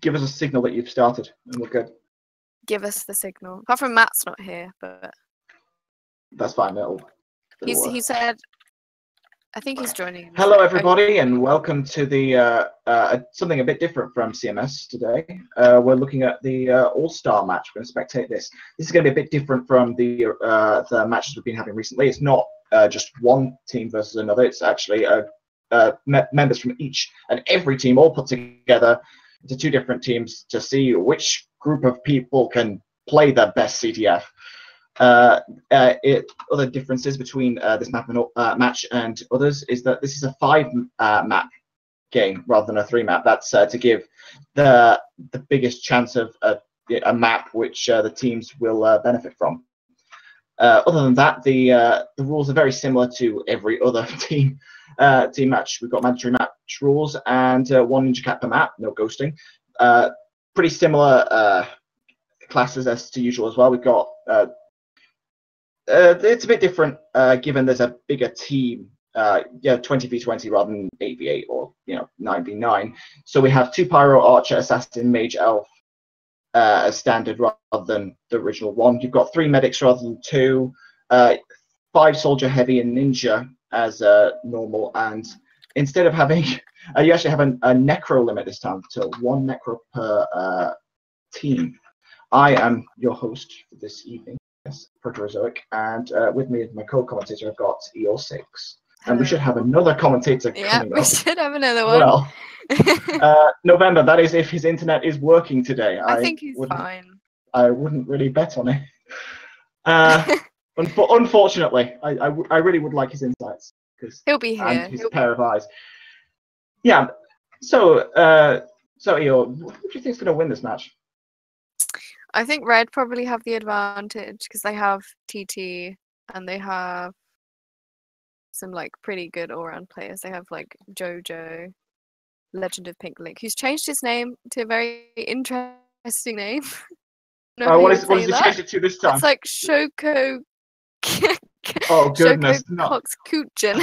give us a signal that you've started, and we're good. Give us the signal. Apart from Matt's not here, but That's fine. It'll he said. I think he's joining. Hello, everybody, and welcome to the something a bit different from CMS today. We're looking at the All-Star Match. We're going to spectate this. This is going to be a bit different from the matches we've been having recently. It's not just one team versus another. It's actually members from each and every team all put together into two different teams to see which group of people can play the best CTF. Other differences between this map and match and others is that this is a 5 map game rather than a 3 map. That's to give the biggest chance of a map which the teams will benefit from. Other than that, the rules are very similar to every other team match. We've got mandatory match rules and 1 ninja cap per map, no ghosting. Pretty similar classes as to usual as well. We've got it's a bit different given there's a bigger team, 20v20 rather than 8v8 or 9v9. So we have 2 pyro, archer, assassin, mage, elf as standard rather than the original 1. You've got 3 medics rather than 2, 5 soldier, heavy, and ninja as normal. And instead of having, you actually have a necro limit this time to 1 necro per team. I am your host for this evening. Proterozoic, and with me as my co-commentator I've got EO6, and we should have another commentator coming up. We should have another one. Well, November, that is if his internet is working today. I think he's fine. I wouldn't really bet on it. Unfortunately, I really would like his insights, because he'll be here. And his pair of eyes. Yeah, so EO, who do you think is going to win this match? I think Red probably have the advantage because they have TT and they have some pretty good all-round players. They have Jojo, Legend of Pink Link, who's changed his name to a very interesting name. What is he changed it to this time? It's like Shoko. Oh goodness! Coxkuchen.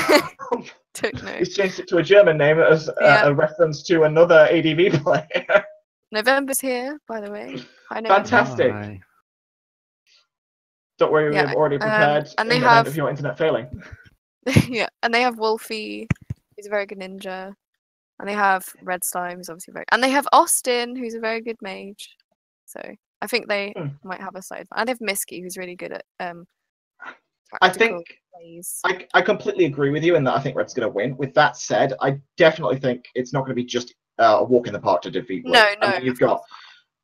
Don't know. He's changed it to a German name as a reference to another ADV player. November's here, by the way. Hi, November. Fantastic. Hi. Don't worry, we have already prepared and they in the event of your internet failing. Yeah, and they have Wolfie, who's a very good ninja. And they have Red Slime, who's obviously and they have Austin, who's a very good mage. So I think they might have a side. And they have Misky, who's really good at I think I completely agree with you in that I think Red's going to win. With that said, I definitely think it's not going to be just a walk in the park to defeat Red. No. I mean,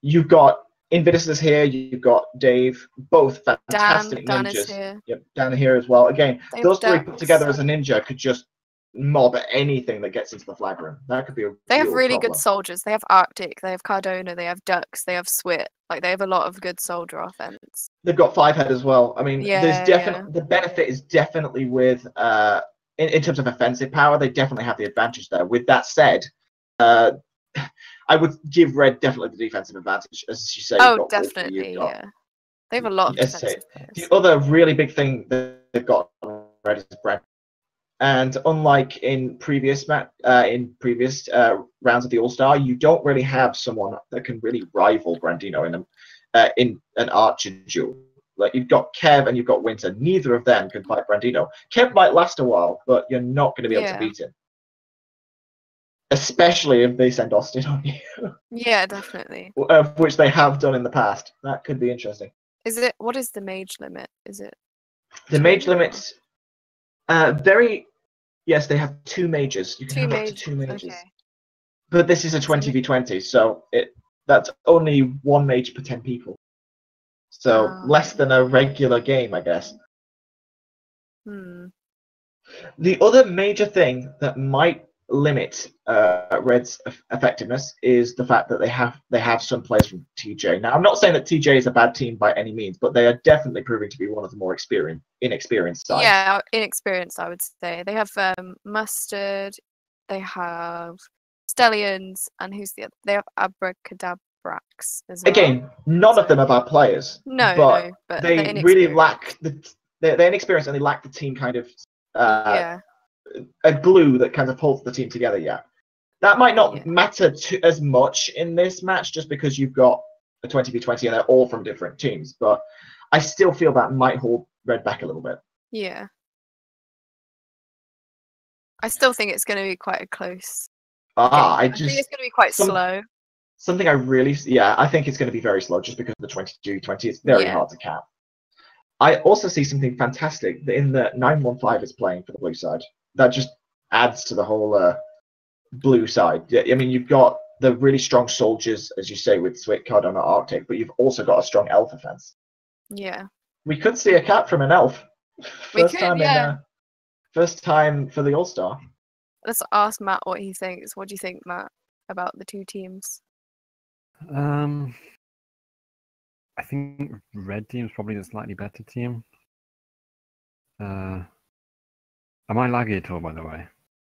you've got Invidus is here. You've got Dave, both fantastic Dan ninjas. is here. Yep, Dan here as well. Again, those 3 put together Ducks. as a ninja could just mob anything that gets into the flag room. That could be a They have real really problem. good soldiers. They have Arctic, they have Cardona, they have Ducks, they have Swit. They have a lot of good soldier offense. They've got 5 head as well. I mean, there's definitely the benefit is definitely with in terms of offensive power, they definitely have the advantage there. With that said, I would give Red definitely the defensive advantage, as you say. Oh, definitely, yeah. They have a lot of defensive players. The other really big thing that they've got on Red is Brent. And unlike in previous rounds of the All-Star, you don't really have someone that can really rival Brandino in an Archer duel. You've got Kev and you've got Winter. Neither of them can fight Brandino. Kev might last a while, but you're not going to be able to beat him. Especially if they send Austin on you. Yeah, definitely. Which they have done in the past. That could be interesting. What is the mage limit? Is it? The mage limit, yes, they have 2 mages. You can have up to 2 mages. Okay. But this is a 20v20, so that's only 1 mage per 10 people. So less than a regular game, I guess. The other major thing that might limit Red's effectiveness is the fact that they have some players from TJ. Now, I'm not saying that TJ is a bad team by any means, but they are definitely proving to be one of the more inexperienced sides. Yeah, inexperienced, I would say. They have Mustard, they have Stellions, and who's the other? They have Abracadabrax as well. Again, none of them are bad players. No, but they really lack they're inexperienced and they lack the team kind of a glue that kind of holds the team together. Yeah. That might not Yeah. matter as much in this match, just because you've got a 20v20 and they're all from different teams. But I still feel that might hold Red back a little bit. Yeah. I still think it's going to be quite a close game. I think it's going to be quite slow. Something I think it's going to be very slow just because of the 22-20. It's very hard to cap. I also see something fantastic in the 915 is playing for the blue side. That just adds to the whole blue side. I mean, you've got the really strong soldiers, as you say, with Swit, Cardona, Arctic, but you've also got a strong elf offense. Yeah. We could see a cap from an elf. First time for the All-Star. Let's ask Matt what he thinks. What do you think, Matt, about the two teams? I think red team's probably the slightly better team. Am I laggy at all, by the way?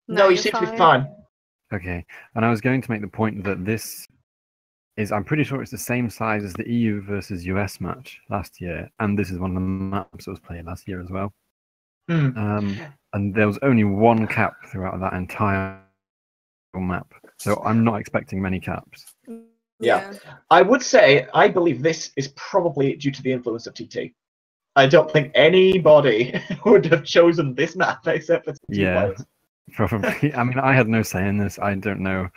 No, you seem to be fine. Okay, and I was going to make the point that this is, I'm pretty sure it's the same size as the EU versus US match last year, and this is one of the maps that was played last year as well. And there was only one cap throughout that entire map, so I'm not expecting many caps. Yeah. I would say I believe this is probably due to the influence of TT. I don't think anybody would have chosen this map except for TT players. Probably. I mean, I had no say in this. I don't know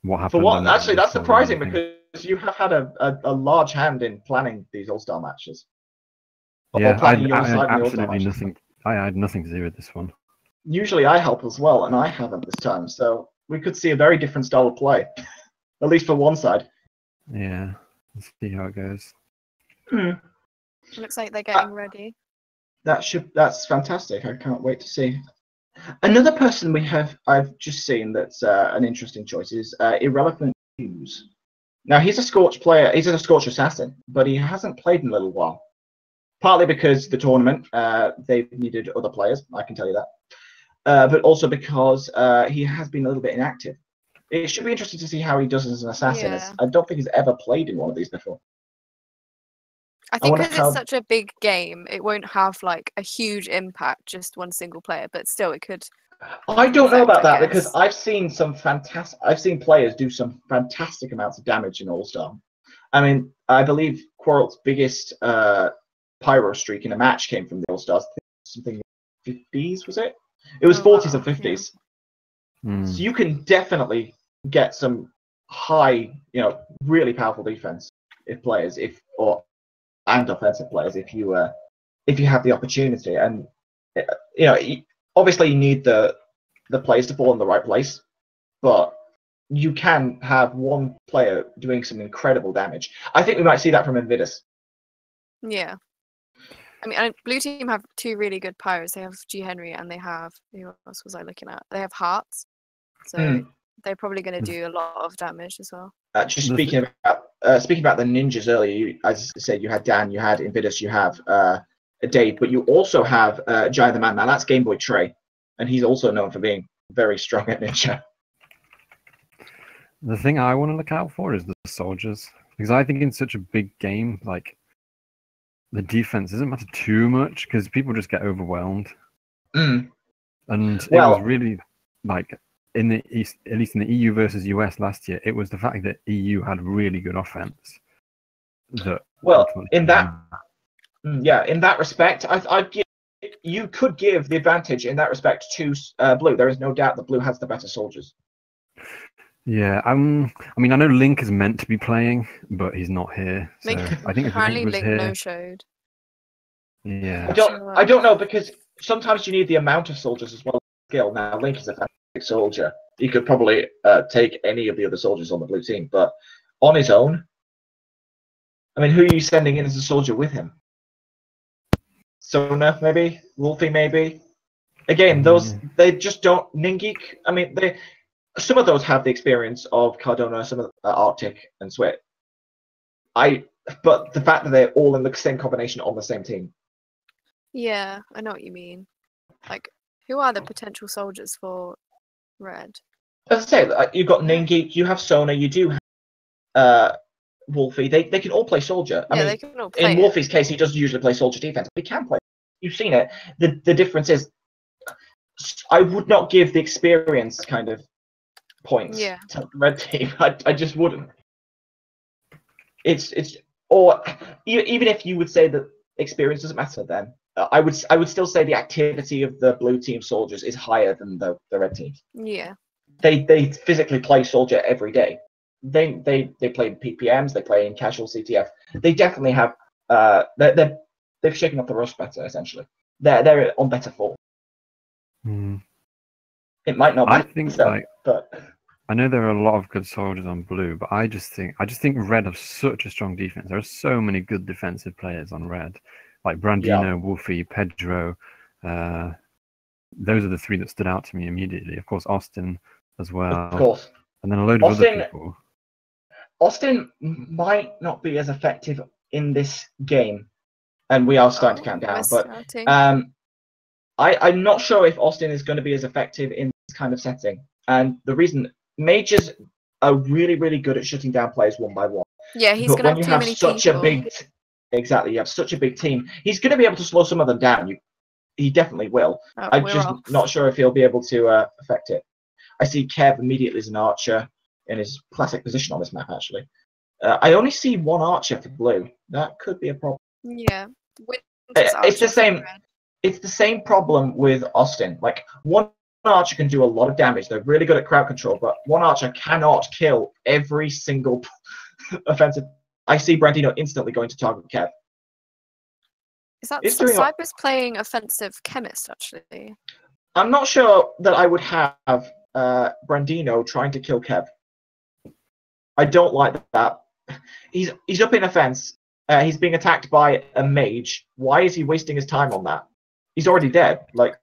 what happened. For what? Actually, that's surprising because you have had a large hand in planning these All-Star matches. Yeah, I absolutely nothing. I had nothing to do with this one. Usually I help as well, and I haven't this time. So we could see a very different style of play, at least for one side. Yeah, let's see how it goes. Looks like they're getting ready. That's fantastic. I can't wait to see. Another person I've just seen that's an interesting choice is Irrelevant Hughes. Now he's a Scorch player. He's a Scorch assassin, but he hasn't played in a little while. Partly because the tournament they've needed other players. I can tell you that. But also because he has been a little bit inactive. It should be interesting to see how he does as an assassin. Yeah. I don't think he's ever played in one of these before. I think because it's such a big game, it won't have like a huge impact, just one single player, but still it could. I don't know about that because I've seen players do some fantastic amounts of damage in All-Star. I mean, I believe Quarrel's biggest pyro streak in a match came from the All-Stars. Something 50s, was it? It was 40s and 50s. Yeah. So you can definitely get some high, really powerful defense and offensive players if you have the opportunity. And obviously you need the players to fall in the right place, but you can have one player doing some incredible damage. I think we might see that from Invidus. Yeah. I mean, blue team have two really good pyros. They have G Henry and they have, who else was I looking at? They have Hearts. So they're probably going to do a lot of damage as well. Just speaking about the ninjas earlier, as I said, you had Dan, you had Invidus, you have Dave, but you also have Giant the Man. Now that's Game Boy Trey, and he's also known for being very strong at ninja. The thing I want to look out for is the soldiers, because I think in such a big game, like, the defense doesn't matter too much because people just get overwhelmed. And it was really like in the East, at least in the EU versus US last year, it was the fact that EU had really good offense. In that respect, you could give the advantage in that respect to blue. There is no doubt that blue has the better soldiers. Yeah, I mean, I know Link is meant to be playing, but he's not here. So I think apparently Link was Link here. no-showed. Yeah. I don't know, because sometimes you need the amount of soldiers as well as skill. Now Link is a fantastic soldier. He could probably take any of the other soldiers on the blue team, but on his own, I mean, who are you sending in as a soldier with him? Sona, maybe? Wolfie, maybe? Again, they just don't. Ningeek, I mean, some of those have the experience of Cardona, some of Arctic and Swit. But the fact that they're all in the same combination on the same team. Yeah, I know what you mean. Like, who are the potential soldiers for Red? As I say, you've got Ningeek, you have Sona, you do have Wolfie. They can all play soldier. Yeah, I mean, they can all play in Wolfie's case, he doesn't usually play soldier defense, but he can play. You've seen it. The difference is, I would not give the experience kind of points Yeah. to the red team. I just wouldn't. It's or even if you would say that experience doesn't matter, then I would still say the activity of the blue team soldiers is higher than the red teams. Yeah. They physically play soldier every day. They play in PPMs. They play in casual CTF. They definitely have. They've shaken up the rust better. Essentially, they're on better form. It might not. I think so, but I know there are a lot of good soldiers on blue, but I just think red have such a strong defense. There are so many good defensive players on red, like Brandino, Wolfie, Pedro. Those are the three that stood out to me immediately. Of course, Austin as well. Of course. And then a load of other people. Austin might not be as effective in this game, and we are starting to count down. But I'm not sure if Austin is going to be as effective in this kind of setting. And the reason, Majors are really, really good at shutting down players one by one. Yeah, he's going to have too many people. Exactly, you have such a big team. He's going to be able to slow some of them down. He definitely will. I'm just not sure if he'll be able to affect it. I see Kev immediately as an archer in his classic position on this map, actually. I only see one archer for blue. That could be a problem. Yeah. It's the same problem with Austin. Like, one archer can do a lot of damage. They're really good at crowd control, but one archer cannot kill every single offensive. I see Brandino instantly going to target Kev. Is that Cyber's playing offensive chemist, actually? I'm not sure that I would have Brandino trying to kill Kev. I don't like that. He's up in offense. He's being attacked by a mage. Why is he wasting his time on that? He's already dead. Like,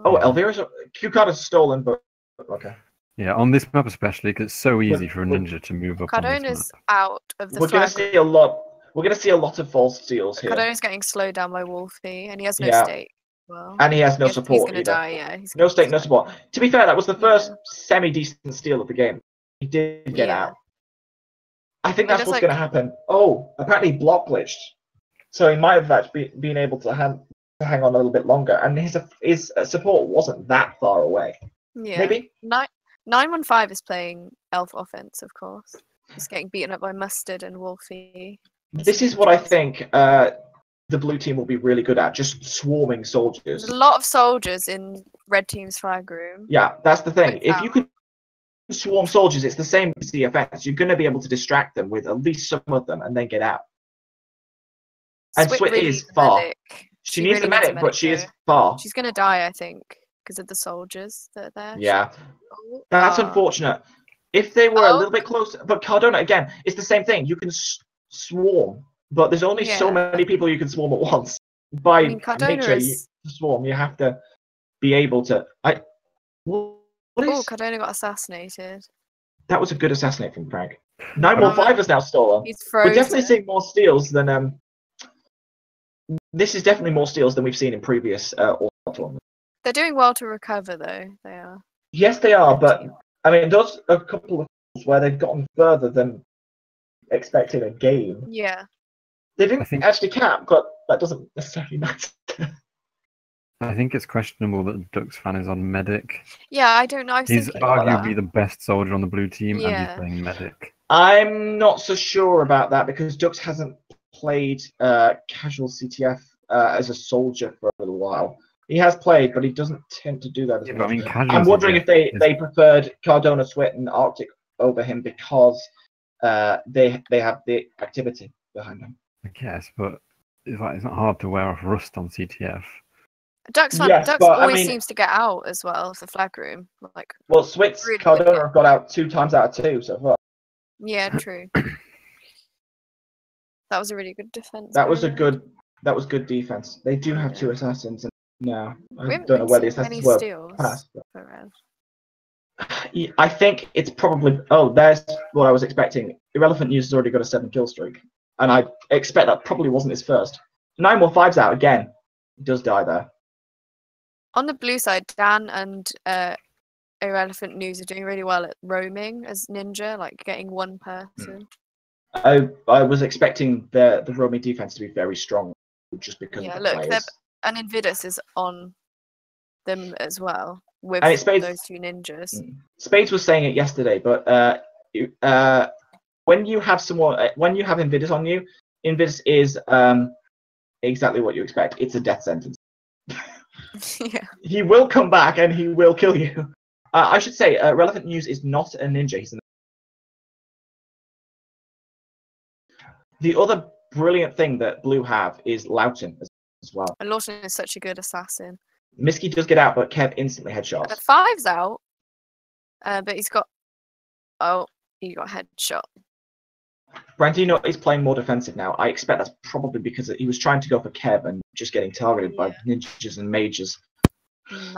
oh, Elvira's Q card is stolen, but okay. Yeah, on this map especially, because it's so easy for a ninja to move up. Cardona's out of the. We're going to see a lot. We're going to see a lot of false steals here. Cardona's getting slowed down by Wolfie, and he has no stake. Well, and he has no support. He's going to die. Yeah, no stake, no support. To be fair, that was the first semi-decent steal of the game. He did get out. I think that's what's going to happen. Oh, apparently block glitched, so he might have actually been able to hang on a little bit longer, and his support wasn't that far away. Yeah, maybe 915 is playing elf offense, of course. He's getting beaten up by Mustard and Wolfie. This is what I think the blue team will be really good at, just swarming soldiers. There's a lot of soldiers in red team's flag room. Yeah, that's the thing. If you could swarm soldiers, it's the same as the offense. You're going to be able to distract them with at least some of them and then get out. And Swit is far. She needs a medic, but she is far. She's going to die, I think, because of the soldiers that are there. Yeah. That's unfortunate. If they were a little bit closer, but Cardona, again, it's the same thing. You can swarm, but there's only so many people you can swarm at once. By nature, to swarm, you have to be able to. Cardona got assassinated. That was a good assassinate from Frank. 915 has now stolen. He's frozen. We're definitely seeing more steals than this is definitely more steals than we've seen in previous All-Star tournaments. They're doing well to recover, though. They are. Yes, they are, but I mean, those are a couple of where they've gotten further than expected a game. Yeah. They didn't actually cap, but that doesn't necessarily matter. I think it's questionable that Duck's fan is on medic. Yeah, I don't know. He's arguably the best soldier on the blue team, and he's playing medic. I'm not so sure about that because Dux hasn't played casual CTF as a soldier for a little while. He has played, but he doesn't tend to do that as much. I mean, I'm wondering if they preferred Cardona, Sweat, and Arctic over him because they have the activity behind them. I guess, but it's not hard to wear off rust on CTF. Ducks always seems to get out as well of the flag room. Switz, really Cardona have got out 2 times out of 2 so far. Yeah, true. That was a really good defense. That was good defense. They do have 2 assassins. No, I don't know where the assassins were passed. I think it's probably. Oh, there's what I was expecting. Irrelevant News has already got a 7 kill streak, and I expect that probably wasn't his first. 915's out again. He does die there. On the blue side, Dan and Irrelevant News are doing really well at roaming as ninja, like getting one person. I was expecting the roaming defense to be very strong, just because. Yeah, look, and Invidus is on them as well. with And it's Spades. those two ninjas. Spades was saying it yesterday, but when you have someone, when you have Invidus on you, Invidus is exactly what you expect. It's a death sentence. Yeah. He will come back and he will kill you. I should say, Relevant News is not a ninja. He's the other brilliant thing that Blue have is Loughton as well. And Lawton is such a good assassin. Miski does get out, but Kev instantly headshots. 5's out, but he's got. Oh, he got headshot. Brandino is playing more defensive now. I expect that's probably because he was trying to go for Kev and just getting targeted by ninjas and mages.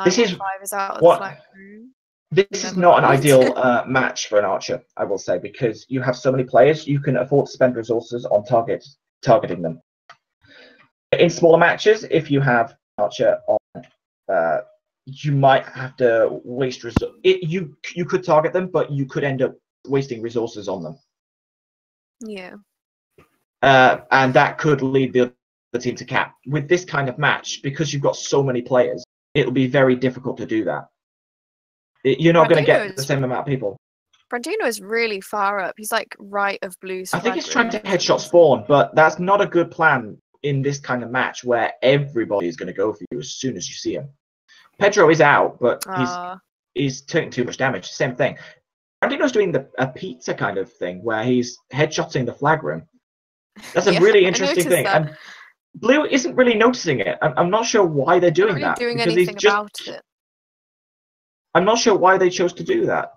This is 5 is out of what. the flag room. This is not an ideal match for an archer, I will say, because you have so many players, you can afford to spend resources on targeting them. In smaller matches, if you have an archer on, you might have to waste resources. You could target them, but you could end up wasting resources on them. Yeah. And that could lead the other team to cap. With this kind of match, because you've got so many players, it'll be very difficult to do that. You're not going to get the same amount of people. Brandino is really far up. He's like right of Blue's. I think he's trying to headshot spawn, but that's not a good plan in this kind of match where everybody is going to go for you as soon as you see him. Pedro is out, but he's taking too much damage. Same thing. Brandino's doing a pizza kind of thing where he's headshotting the flag room. That's a really interesting thing. And Blue isn't really noticing it. I'm not sure why they're doing that. Doing anything about it. I'm not sure why they chose to do that.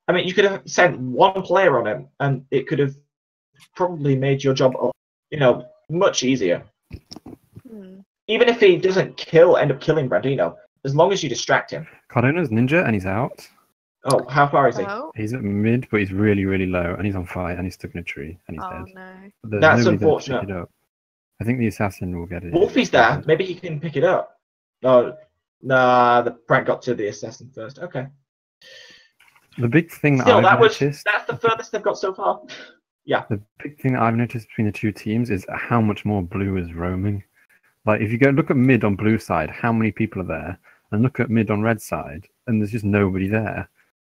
I mean, you could have sent one player on him, and it could have probably made your job, much easier. Even if he doesn't end up killing Brandino, as long as you distract him. Cardona's ninja, and he's out. Oh, how far is he? He's at mid, but he's really, really low, and he's on fire, and he's stuck in a tree, and he's dead. No. That's unfortunate. Pick it up. I think the assassin will get it. Wolfie's there. Maybe he can pick it up. No. Nah, the prank got to the assassin first. Okay. The big thing that I've noticed... That's the furthest they've got so far. Yeah. The big thing that I've noticed between the two teams is how much more Blue is roaming. Like, if you go look at mid on Blue side, how many people are there? And look at mid on Red side, and there's just nobody there.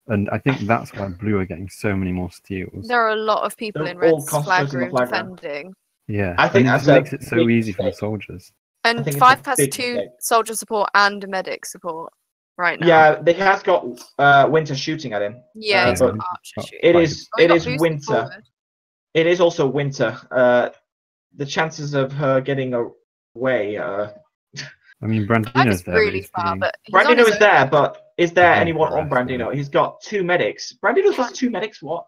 And I think that's why Blue are getting so many more steals. There are a lot of people in Red's flag room defending. Yeah. I think that makes it so easy for the soldiers. And 5 has 2 soldier support and a medic support right now. Yeah, he has got Winter shooting at him. Yeah, he's got Archer shooting. It is Winter. Forward. It is also Winter. The chances of her getting away. I mean, Brandino's there. Really far, but Brandino is there, but is there anyone on Brandino? He's got 2 medics. Brandino's got 2 medics. What?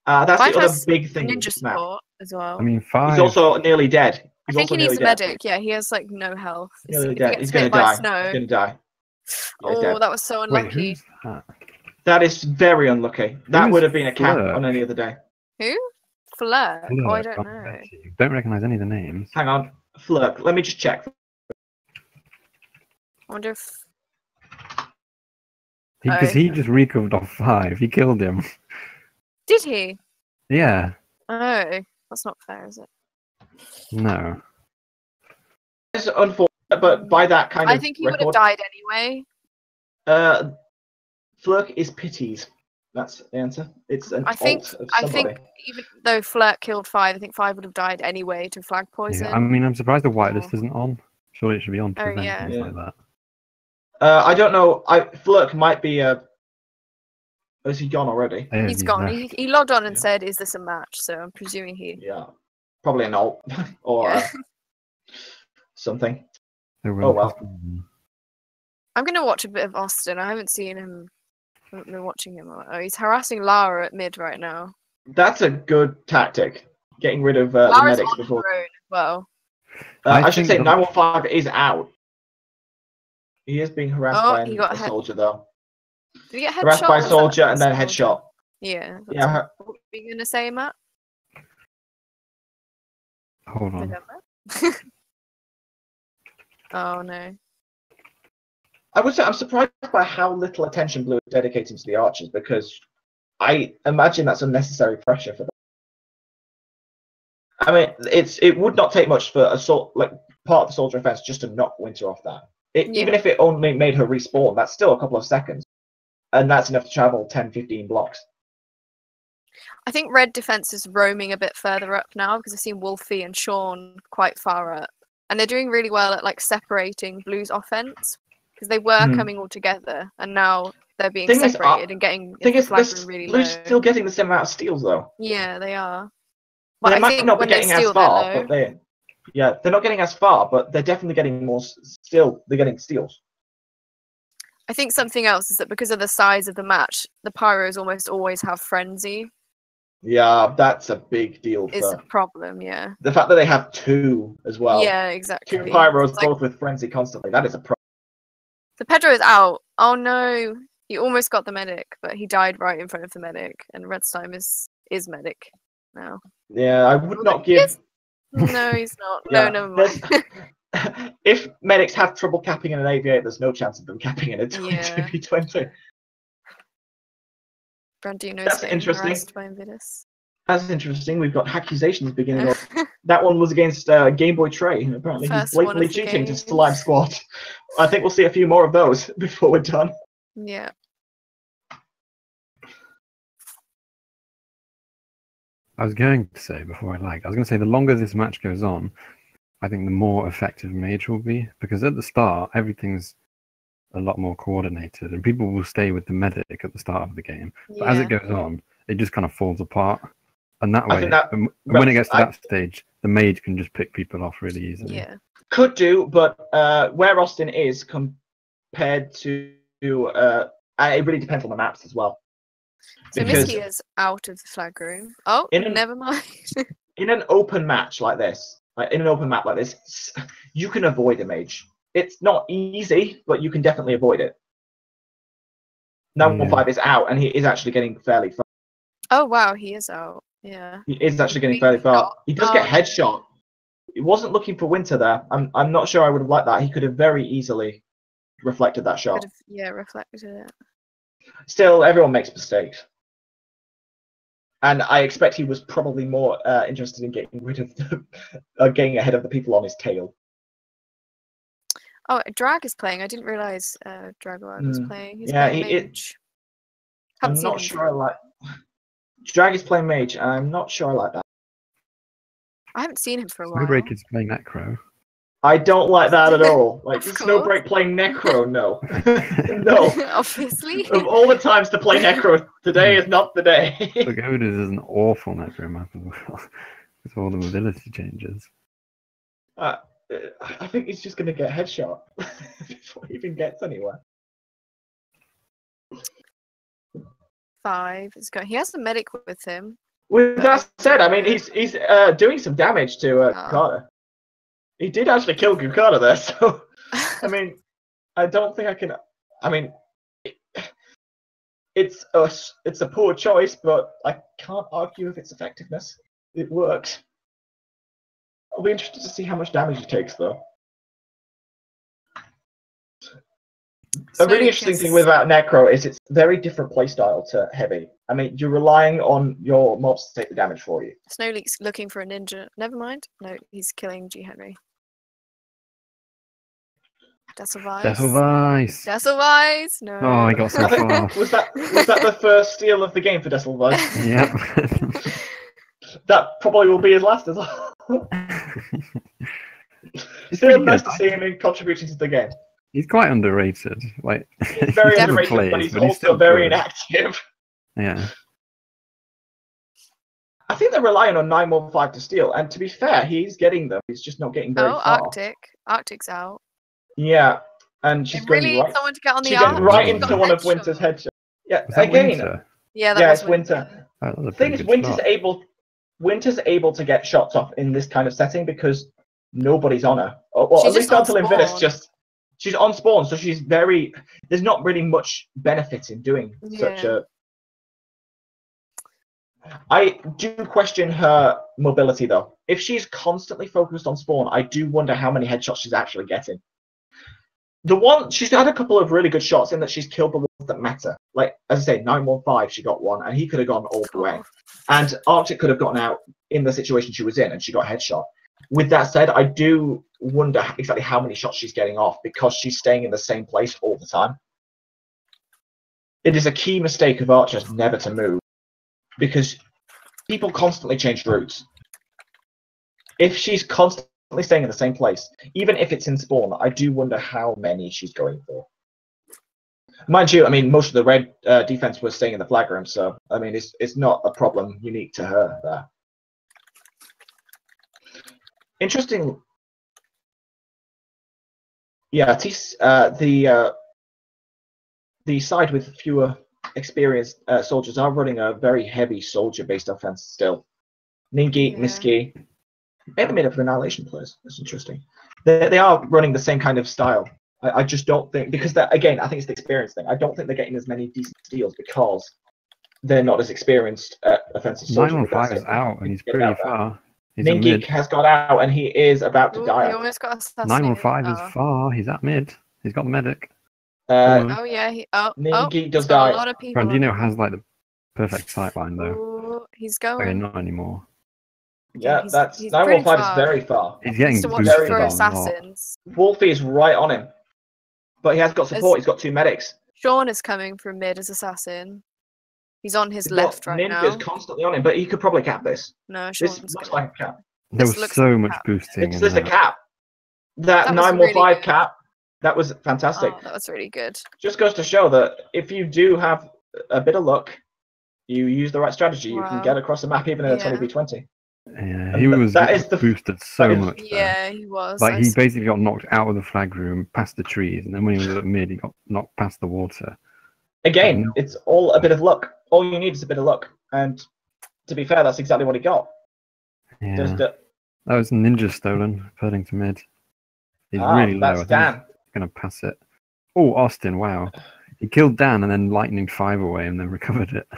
That's the other big thing. Ninja support as well. I mean, 5. He's also nearly dead. I think he needs a medic. Yeah, he has like no health. He's going to die. He's going to die. Oh, that was so unlucky. Wait, that is very unlucky. That would have been a cap on any other day. Who? Flirk? Oh, I don't know. Don't recognise any of the names. Hang on. Flirk. Let me just check. I wonder if... Because he just recovered off 5. He killed him. Did he? Yeah. Oh, that's not fair, is it? No. It's unfortunate, but by that kind of I think he would have died anyway. Flirk is pities. That's the answer. It's an I think even though Flirk killed 5, I think 5 would have died anyway to flag poison. Yeah, I mean, I'm surprised the whitelist isn't on. Surely it should be on to prevent things like that. I don't know. Flirk might be Is he gone already? He's gone. He logged on and said, "Is this a match?" So I'm presuming he. Yeah, probably an alt or something. Oh well. I'm gonna watch a bit of Austin. I haven't seen him. I haven't been watching him. Oh, he's harassing Lara at mid right now. That's a good tactic. Getting rid of the medics before. Her own as well. I should say 915 is out. He is being harassed by a soldier though. Did he get headshot? Harassed by a soldier and then headshot. Yeah. Yeah. What were you gonna say, Matt? Hold on. Oh no. I would say I'm surprised by how little attention Blue is dedicating to the archers, because I imagine that's unnecessary pressure for them. I mean, it would not take much for part of the soldier offense just to knock Winter off that. Even if it only made her respawn, that's still a couple of seconds. And that's enough to travel 10, 15 blocks. I think red defense is roaming a bit further up now because I've seen Wolfie and Sean quite far up. And they're doing really well at like separating blue's offense because they were coming all together and now they're being separated and getting into the flag room really low. Blue's still getting the same amount of steals though. Yeah, they are. But they might not be getting as far, but they're not getting as far, but they're definitely getting more. Still, they're getting steals. I think something else is that because of the size of the match, the Pyros almost always have frenzy. Yeah, that's a big deal. It's a problem, yeah. The fact that they have two as well. Yeah, exactly. 2 Pyros both with frenzy constantly. That is a problem. So Pedro is out. Oh no, he almost got the medic, but he died right in front of the medic. And Red's time is medic now. Yeah, I would not give. No, he's not. No, never mind. If medics have trouble capping in an AV8, there's no chance of them capping in a 20v20. Brandino's That's interesting. by Invidus. That's interesting. We've got accusations beginning. That one was against Game Boy Trey. Apparently, he's blatantly cheating to Slime Squad. I think we'll see a few more of those before we're done. Yeah. I was going to say the longer this match goes on, I think the more effective Mage will be, because at the start everything's a lot more coordinated and people will stay with the medic at the start of the game. But as it goes on, it just kind of falls apart. And that way, when it gets to that stage, the Mage can just pick people off really easily. Yeah. Could do, but where Austin is compared to it really depends on the maps as well. So Misky is out of the flag room. Oh, never mind. In an open match like this, you can avoid a Mage. It's not easy, but you can definitely avoid it. 915 is out, and he is actually getting fairly far. Oh wow, he is out. Yeah. He is actually getting fairly far. He does get headshot. He wasn't looking for Winter there. I'm not sure I would have liked that. He could have very easily reflected that shot. Reflected it. Still, everyone makes mistakes. And I expect he was probably more interested in getting rid of getting ahead of the people on his tail. Oh, Drag is playing. I didn't realise Dragowad was playing. He's playing Mage. I'm not sure I like... Drag is playing Mage, and I'm not sure I like that. I haven't seen him for a while. Snowbreak is playing Necro. I don't like that at all. Like, Snowbreak playing Necro, no. No. Obviously. Of all the times to play Necro, today is not the day. Pagodas is an awful Necro map as well. With all the mobility changes. I think he's just going to get headshot before he even gets anywhere. 5 is going. He has the medic with him. With that said, I mean, he's doing some damage to Gukata. He did actually kill Gukata there, so I mean, I don't think I can. I mean, it's a poor choice, but I can't argue with its effectiveness. It works. I'll be interested to see how much damage he takes, though. A really interesting thing about Necro is it's very different playstyle to Heavy. I mean, you're relying on your mobs to take the damage for you. Snowleak's looking for a ninja. Never mind. No, he's killing G. Henry. Desselweiss. No. Oh, I got so far. Was that the first steal of the game for Desselweiss? Yep. That probably will be his last as well. It's really nice to see him contributing to the game. He's quite underrated. Like, he's very underrated, but he's also very inactive. Yeah. I think they're relying on 915 to steal, and to be fair, he's getting them. He's just not getting very far. Arctic's out. Yeah, and she's going right. Someone to get on the Arctic. Right into one of Winter's headshots. Yeah, again. Winter? Yeah, it's Winter. The thing is, Winter's able to get shots off in this kind of setting because nobody's on her. Well, at least until Invidus she's on spawn, so she's very. There's not really much benefit in doing such a. I do question her mobility though. If she's constantly focused on spawn, I do wonder how many headshots she's actually getting. She's had a couple of really good shots in that she's killed the ones that matter. Like, as I say, 915, she got one, and he could have gone all the way. And Arctic could have gotten out in the situation she was in, and she got a headshot. With that said, I do wonder exactly how many shots she's getting off because she's staying in the same place all the time. It is a key mistake of archers never to move because people constantly change routes. If she's constantly staying in the same place, even if it's in spawn, I do wonder how many she's going for. Mind you, I mean, most of the red defense was staying in the flag room, so I mean, it's not a problem unique to her there. Interesting. Yeah, the side with fewer experienced soldiers are running a very heavy soldier-based offense still. Ningi, Yeah. Miski, maybe made up of Annihilation players. That's interesting. They are running the same kind of style. I just don't think, because again, I think it's the experience thing. I don't think they're getting as many decent steals because they're not as experienced at offensive soldier. 915 is out and he's pretty far. He's at Ningi mid. has got out and he is about to Ooh, die. he almost got assassinated. 915 is far. He's at mid. He's got the medic. Oh yeah, Ningi does he's got die. a lot of people. Brandino has like the perfect sightline though. Ooh, he's Okay, going. not anymore. Yeah, he's that's pretty 915 is far. very far. He's getting He's to watch boosted for a lot. assassins. Wolfie is right on him, but he has got support. He's got 2 medics. Sean is coming from mid as assassin. He's on his He's left got right Ninja's now. constantly on him, but he could probably cap this. No, This Sean's looks good. like a cap. There This was looks so like a much cap. boosting. It's in just a that. cap. That That was 915 really good. cap, that was fantastic. Oh, that was really good. Just goes to show that if you do have a bit of luck, you use the right strategy, you can Wow. get across the map even in a Yeah. 20v20. Yeah, And he was that is boosted so that is- much. Though. Yeah, he was. Like I he s- basically got knocked out of the flag room, past the trees, and then when he was at mid, he got knocked past the water. Again, No. it's all a bit of luck. All you need is a bit of luck. And to be fair, that's exactly what he got. Yeah, Does the- that was ninja stolen, putting to mid. He's Ah, really low. I that's think Dan. he's gonna pass it. Oh, Austin! Wow, he killed Dan and then lightning 5 away and then recovered it.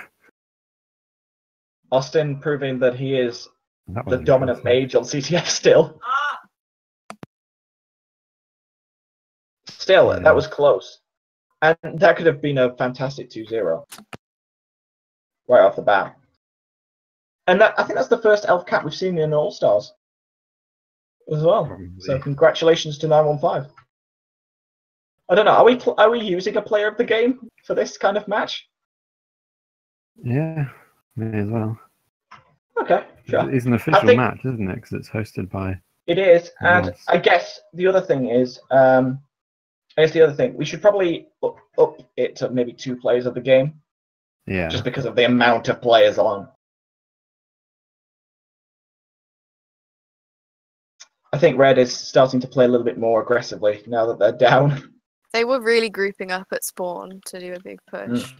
Austin proving that he is That the was dominant impressive. mage on CTF still. Still, Yeah. that was close. And that could have been a fantastic 2-0 right off the bat. And I think that's the first elf cap we've seen in All Stars as well. Probably. So congratulations to 915. I don't know. Are we using a player of the game for this kind of match? Yeah, may as well. Okay, sure. It's an official think- match, isn't it? Because it's hosted by. It is, and Yes. I guess the other thing is, we should probably up it to maybe 2 players of the game, Yeah. just because of the amount of players on. I think Red is starting to play a little bit more aggressively now that they're down. They were really grouping up at spawn to do a big push.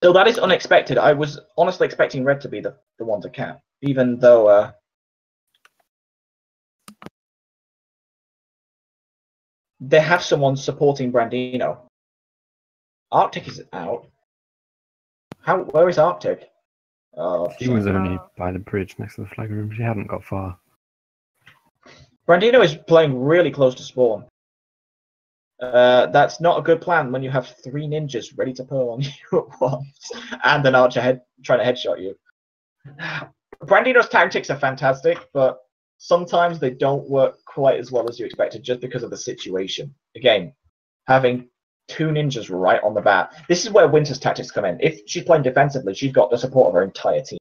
So that is unexpected. I was honestly expecting Red to be the one to cap, even though they have someone supporting Brandino. Arctic is out. Where is Arctic? Oh, She was shit. only by the bridge next to the flag room. She hadn't got far. Brandino is playing really close to spawn. That's not a good plan when you have 3 ninjas ready to pearl on you at once and an archer trying to headshot you. Brandino's tactics are fantastic, but sometimes they don't work quite as well as you expected just because of the situation. Again, having 2 ninjas right on the bat. This is where Winter's tactics come in. If she's playing defensively, she's got the support of her entire team.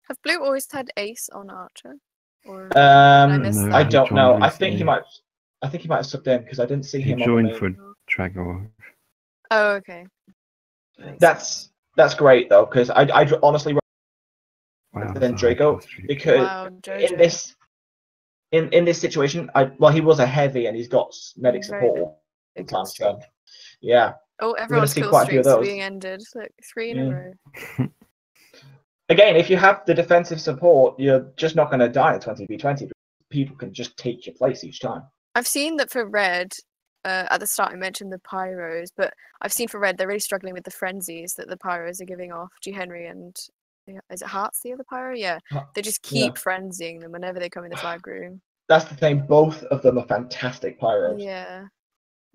Have Blue always had Ace on Archer? Or I miss No, that? he don't joined know. I think he recently. might. I think he might have subbed in because I didn't see He him on the joined main. for Tragor. Oh, okay. That's great though, because I honestly Wow, than that's a high Draco kill streak. because Wow, Jojo. in this situation, he was a heavy and he's got medic Very support all the big time. streak. So yeah, Oh, everyone's see kill quite a few of streaks are those. being ended. Look, 3 in a Yeah. row. Again, if you have the defensive support, you're just not going to die at 20v20. People can just take your place each time. I've seen that for Red, at the start I mentioned the Pyros, but I've seen for Red they're really struggling with the frenzies that the Pyros are giving off. G. Henry and is it Hearts the other Pyro? Yeah. They just keep frenzying them whenever they come in the flag room. That's the thing. Both of them are fantastic pyros. Yeah.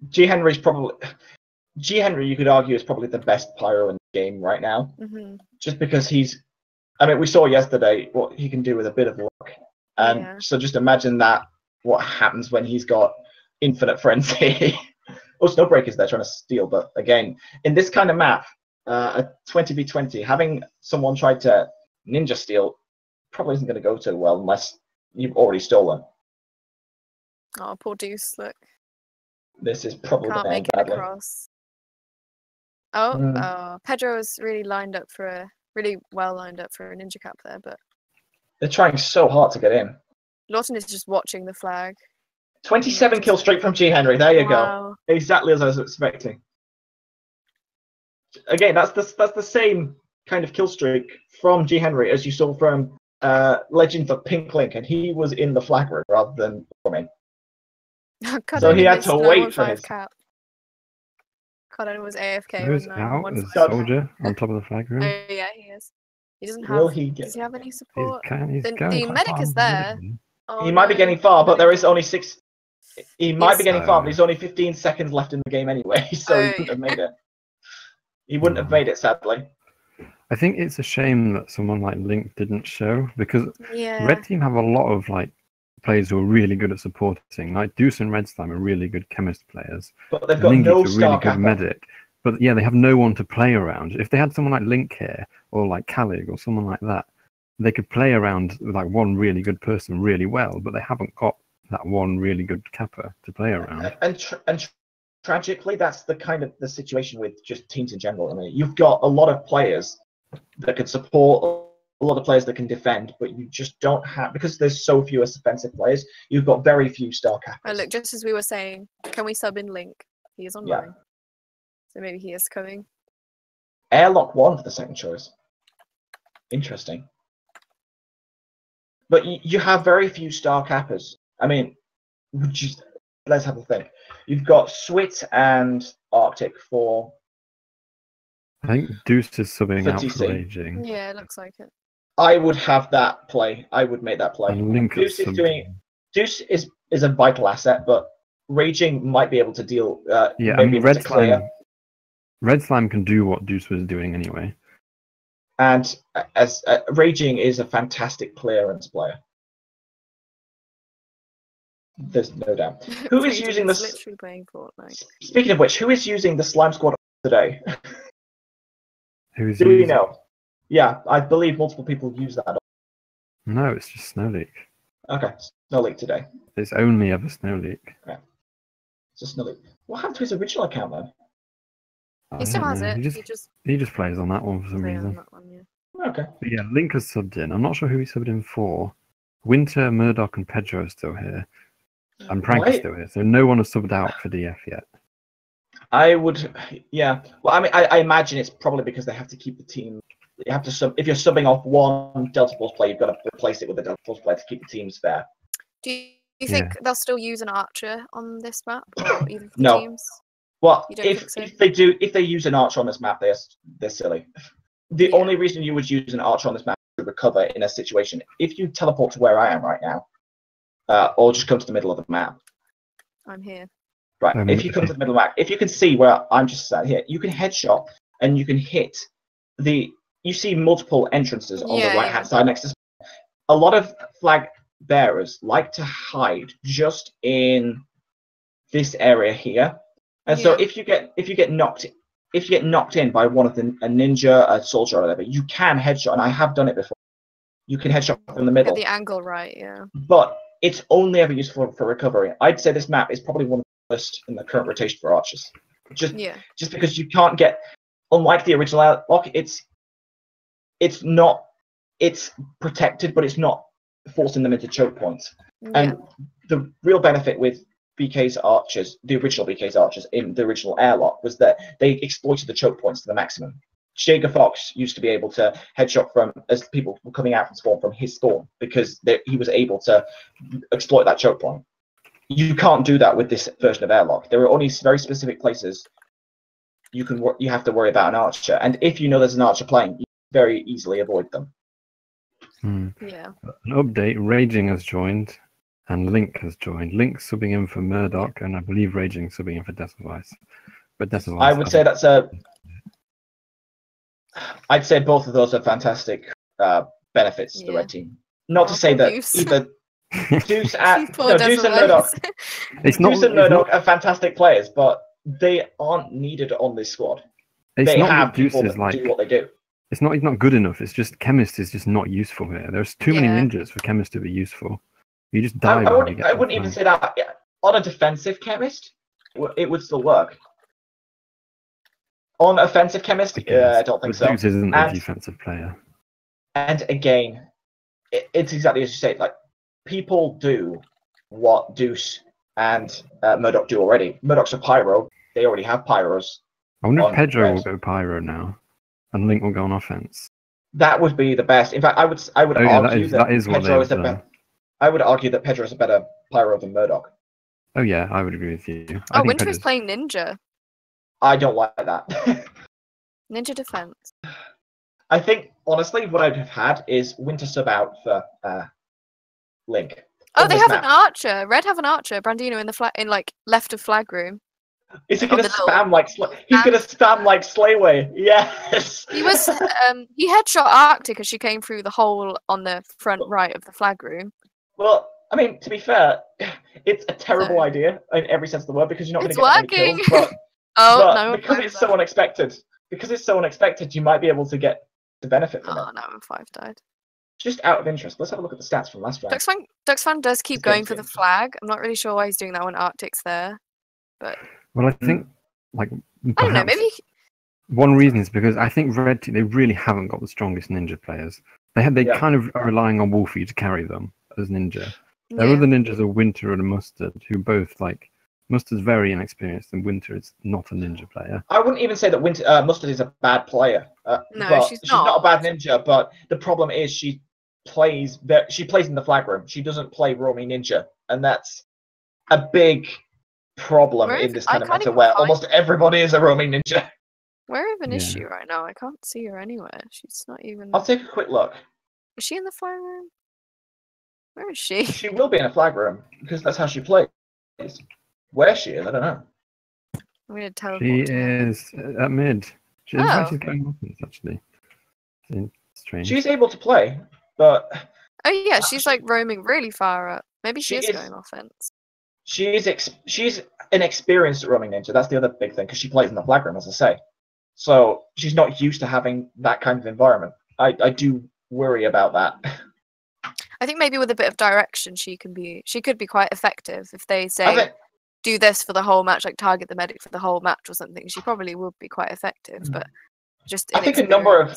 G. Henry, you could argue, is probably the best pyro in the game right now. Hmm. Just because he's I mean, we saw yesterday what he can do with a bit of luck. And Yeah. so just imagine that, what happens when he's got infinite frenzy. Oh, Snowbreaker's there trying to steal, but again, in this kind of map, a 20v20, having someone try to ninja steal probably isn't going to go too well unless you've already stolen. Oh, poor Deuce, look. This is probably Can't going to make end it badly. across. Oh, Pedro was really well lined up for a ninja cap there, but They're trying so hard to get in. Lawton is just watching the flag. 27 kill streak from G. Henry. There you go. Exactly as I was expecting. Again, that's the same kind of kill streak from G. Henry as you saw from Legends of Pink Link, and he was in the flag room rather than forming. So he had to wait for his cap. Cardone was AFK. Who's out? Is Soldier on top of the flag room? Oh yeah, he is. He doesn't have. Does he have any support? The medic is there. Oh, he might be getting far, but there is only 6. He might be getting far, but there's only 15 seconds left in the game anyway, so he wouldn't have made it. He wouldn't have made it, sadly. I think it's a shame that someone like Link didn't show, because Red Team have a lot of like players who are really good at supporting. Like Deuce and Red Slime are really good chemist players. But they've got no really good medic. But yeah, they have no one to play around. If they had someone like Link here, or like Calig, or someone like that, they could play around with like one really good person really well, but they haven't got that one really good capper to play around. And tragically, that's the kind of the situation with just teams in general. I mean, you've got a lot of players that can support, a lot of players that can defend, but you just don't have, because there's so few offensive players, you've got very few star cappers. Oh, look, just as we were saying, can we sub in Link? He is online. So maybe he is coming. Airlock 1 for the second choice. Interesting. But you have very few star cappers. I mean, let's have a think. You've got Swit and Arctic for. I think Deuce is subbing out for Raging. Yeah, it looks like it. I would have that play. I would make that play. And Deuce is doing. Deuce is a vital asset, but Raging might be able to deal. Yeah, I mean, Red Slime can do what Deuce was doing anyway. And as Raging is a fantastic clearance player. There's no doubt. Who is using this? Literally playing Fortnite. Speaking of which, who is using the Slime Squad today? Do we know? Yeah, I believe multiple people use that. No, it's just Snowleak. Okay, Snowleak today. It's only ever Snowleak. Okay. It's a Snowleak. What happened to his original account then? He still has it. He just plays on that one for some reason. Okay. But yeah, Link has subbed in. I'm not sure who he subbed in for. Winter, Murdoch, and Pedro are still here. And Prank is still here. So no one has subbed out for DF yet. I would, yeah. Well, I mean, I imagine it's probably because they have to keep the team. You have to sub. If you're subbing off one Delta Force player, you've got to replace it with a Delta Force player to keep the teams fair. Do you think they'll still use an Archer on this map, or either of the No. teams? Well, if they use an Archer on this map, they're silly. The only reason you would use an Archer on this map is to recover in a situation. If you teleport to where I am right now, or just come to the middle of the map. I'm here. Right. If you come to the middle of the map, if you can see where I'm just sat here, you can headshot and you can hit the. You see multiple entrances on the right-hand side next to. A lot of flag bearers like to hide just in this area here, and so if you get knocked in by one of a ninja, a soldier, or whatever, you can headshot, and I have done it before. You can headshot from the middle. Get the angle right, yeah. But it's only ever useful for recovery. I'd say this map is probably one of the worst in the current rotation for archers. Just because you can't get, unlike the original airlock, it's protected, but it's not forcing them into choke points. Yeah. And the real benefit with BK's archers, the original BK's archers in the original airlock, was that they exploited the choke points to the maximum. Jaeger Fox used to be able to headshot from as people were coming out from spawn from his spawn because he was able to exploit that choke point. You can't do that with this version of airlock. There are only very specific places you have to worry about an archer, and if you know there's an archer playing, you very easily avoid them. Yeah. An update: Raging has joined, and Link has joined. Link subbing in for Murdoch, and I believe Raging subbing in for Decivice. But Decivice, I would say I'd say both of those are fantastic benefits the Yeah. red team. Not to say that Deuce. either Deuce and Poor Deuce and Desmond. Murdoch. It's not. Deuce and It's Murdoch not. are fantastic players, but they aren't needed on this squad. It's They not have that Deuce people is that like. do what they do. It's not. He's not good enough. It's just Chemist is just not useful here. There's too many Yeah. ninjas for Chemist to be useful. You just die. I when you get wouldn't even say that. On a defensive chemist, it would still work. On offensive chemist, I don't think so. Deuce isn't a defensive player. And again, it's exactly as you say. Like, people do what Deuce and Murdoch do already. Murdoch's a pyro. They already have pyros. I wonder if on Pedro red. will go pyro now, and Link will go on offense. That would be the best. In fact, I would Oh yeah, argue that is what Pedro they've is a done. better. I would argue that Pedro is a better pyro than Murdoch. Oh yeah, I would agree with you. I Oh, think Winter is Pedro's- playing Ninja. I don't like that. Ninja defense. I think honestly, what I'd have had is Winter sub out for Link. Oh, on they this have map. an archer. Red have an archer. Brandino in the in like left of flag room. Is he on gonna the little spam like he's gonna spam like Slayway? Yes. He was he headshot Arctic as she came through the hole on the front right of the flag room. Well, I mean, to be fair, it's a terrible So- idea in every sense of the word because you're not going It's to get many working. kills. Oh But no! because it's so unexpected, you might be able to get the benefit from Oh it. no! I'm 5 died. Just out of interest, let's have a look at the stats from last round. Duxfan does keep This going game's for the good. flag. I'm not really sure why he's doing that when Arctic's there. But Well, I think like I don't know. perhaps Maybe one reason is because I think Red Team, they really haven't got the strongest ninja players. They Yeah. kind of are relying on Wolfie to carry them as ninja. Their yeah. other ninjas are Winter and Mustard, who both like Mustard's very inexperienced and Winter is not a ninja player. I wouldn't even say that Mustard is a bad player. No, but she's not not. a bad ninja. But the problem is she plays in the flag room. She doesn't play roaming ninja, and that's a big problem in this kind of meta where almost everybody is a roaming ninja. Where even is Yeah. she right now? I can't see her anywhere. She's not even. I'll take a quick look. Is she in the flag room? Where is she? She will be in a flag room because that's how she plays. Where she is, I don't know. I'm gonna teleport. She to her. is at mid. She's Oh. she's going offense actually. It's strange. She's able to play, but Oh yeah, she's like roaming really far up. Maybe she She is is- going offense. she's an experienced roaming ninja. That's the other big thing because she plays in the flag room, as I say. So she's not used to having that kind of environment. I do worry about that. I think maybe with a bit of direction, she could be quite effective if they I say think, do this for the whole match, like target the medic for the whole match or something. She probably would be quite effective, but just I think a number of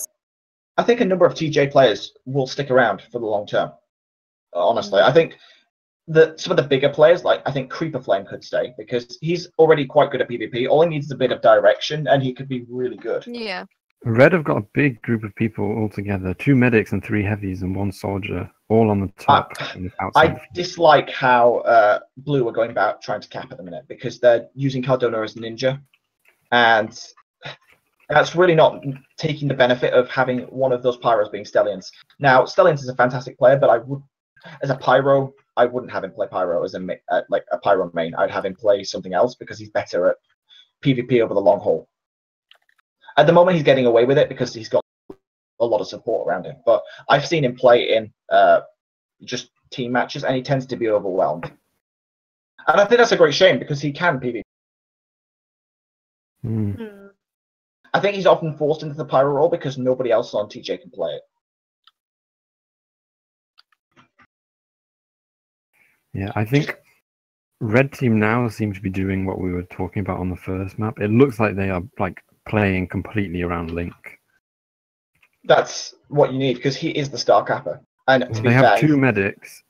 inexperience. TJ players will stick around for the long term. Honestly, I think that some of the bigger players, like I think Creeper Flame, could stay because he's already quite good at PvP. All he needs is a bit of direction, and he could be really good. Yeah. Red have got a big group of people all together. 2 medics and 3 heavies and 1 soldier, all on the top. and outside. I dislike how Blue are going about trying to cap at the minute because they're using Cardona as ninja, and that's really not taking the benefit of having one of those pyros being Stellions. Now, Stellions is a fantastic player, but I would, as a pyro, I wouldn't have him play pyro as like a pyro main. I'd have him play something else because he's better at PvP over the long haul. At the moment, he's getting away with it because he's got a lot of support around him. But I've seen him play in just team matches, and he tends to be overwhelmed. And I think that's a great shame because he can PvP. Hmm. I think he's often forced into the pyro role because nobody else on TJ can play it. Yeah, I think Red Team now seem to be doing what we were talking about on the first map. It looks like they are like playing completely around Link. That's what you need because he is the star capper. And to be They fair, have 2 medics,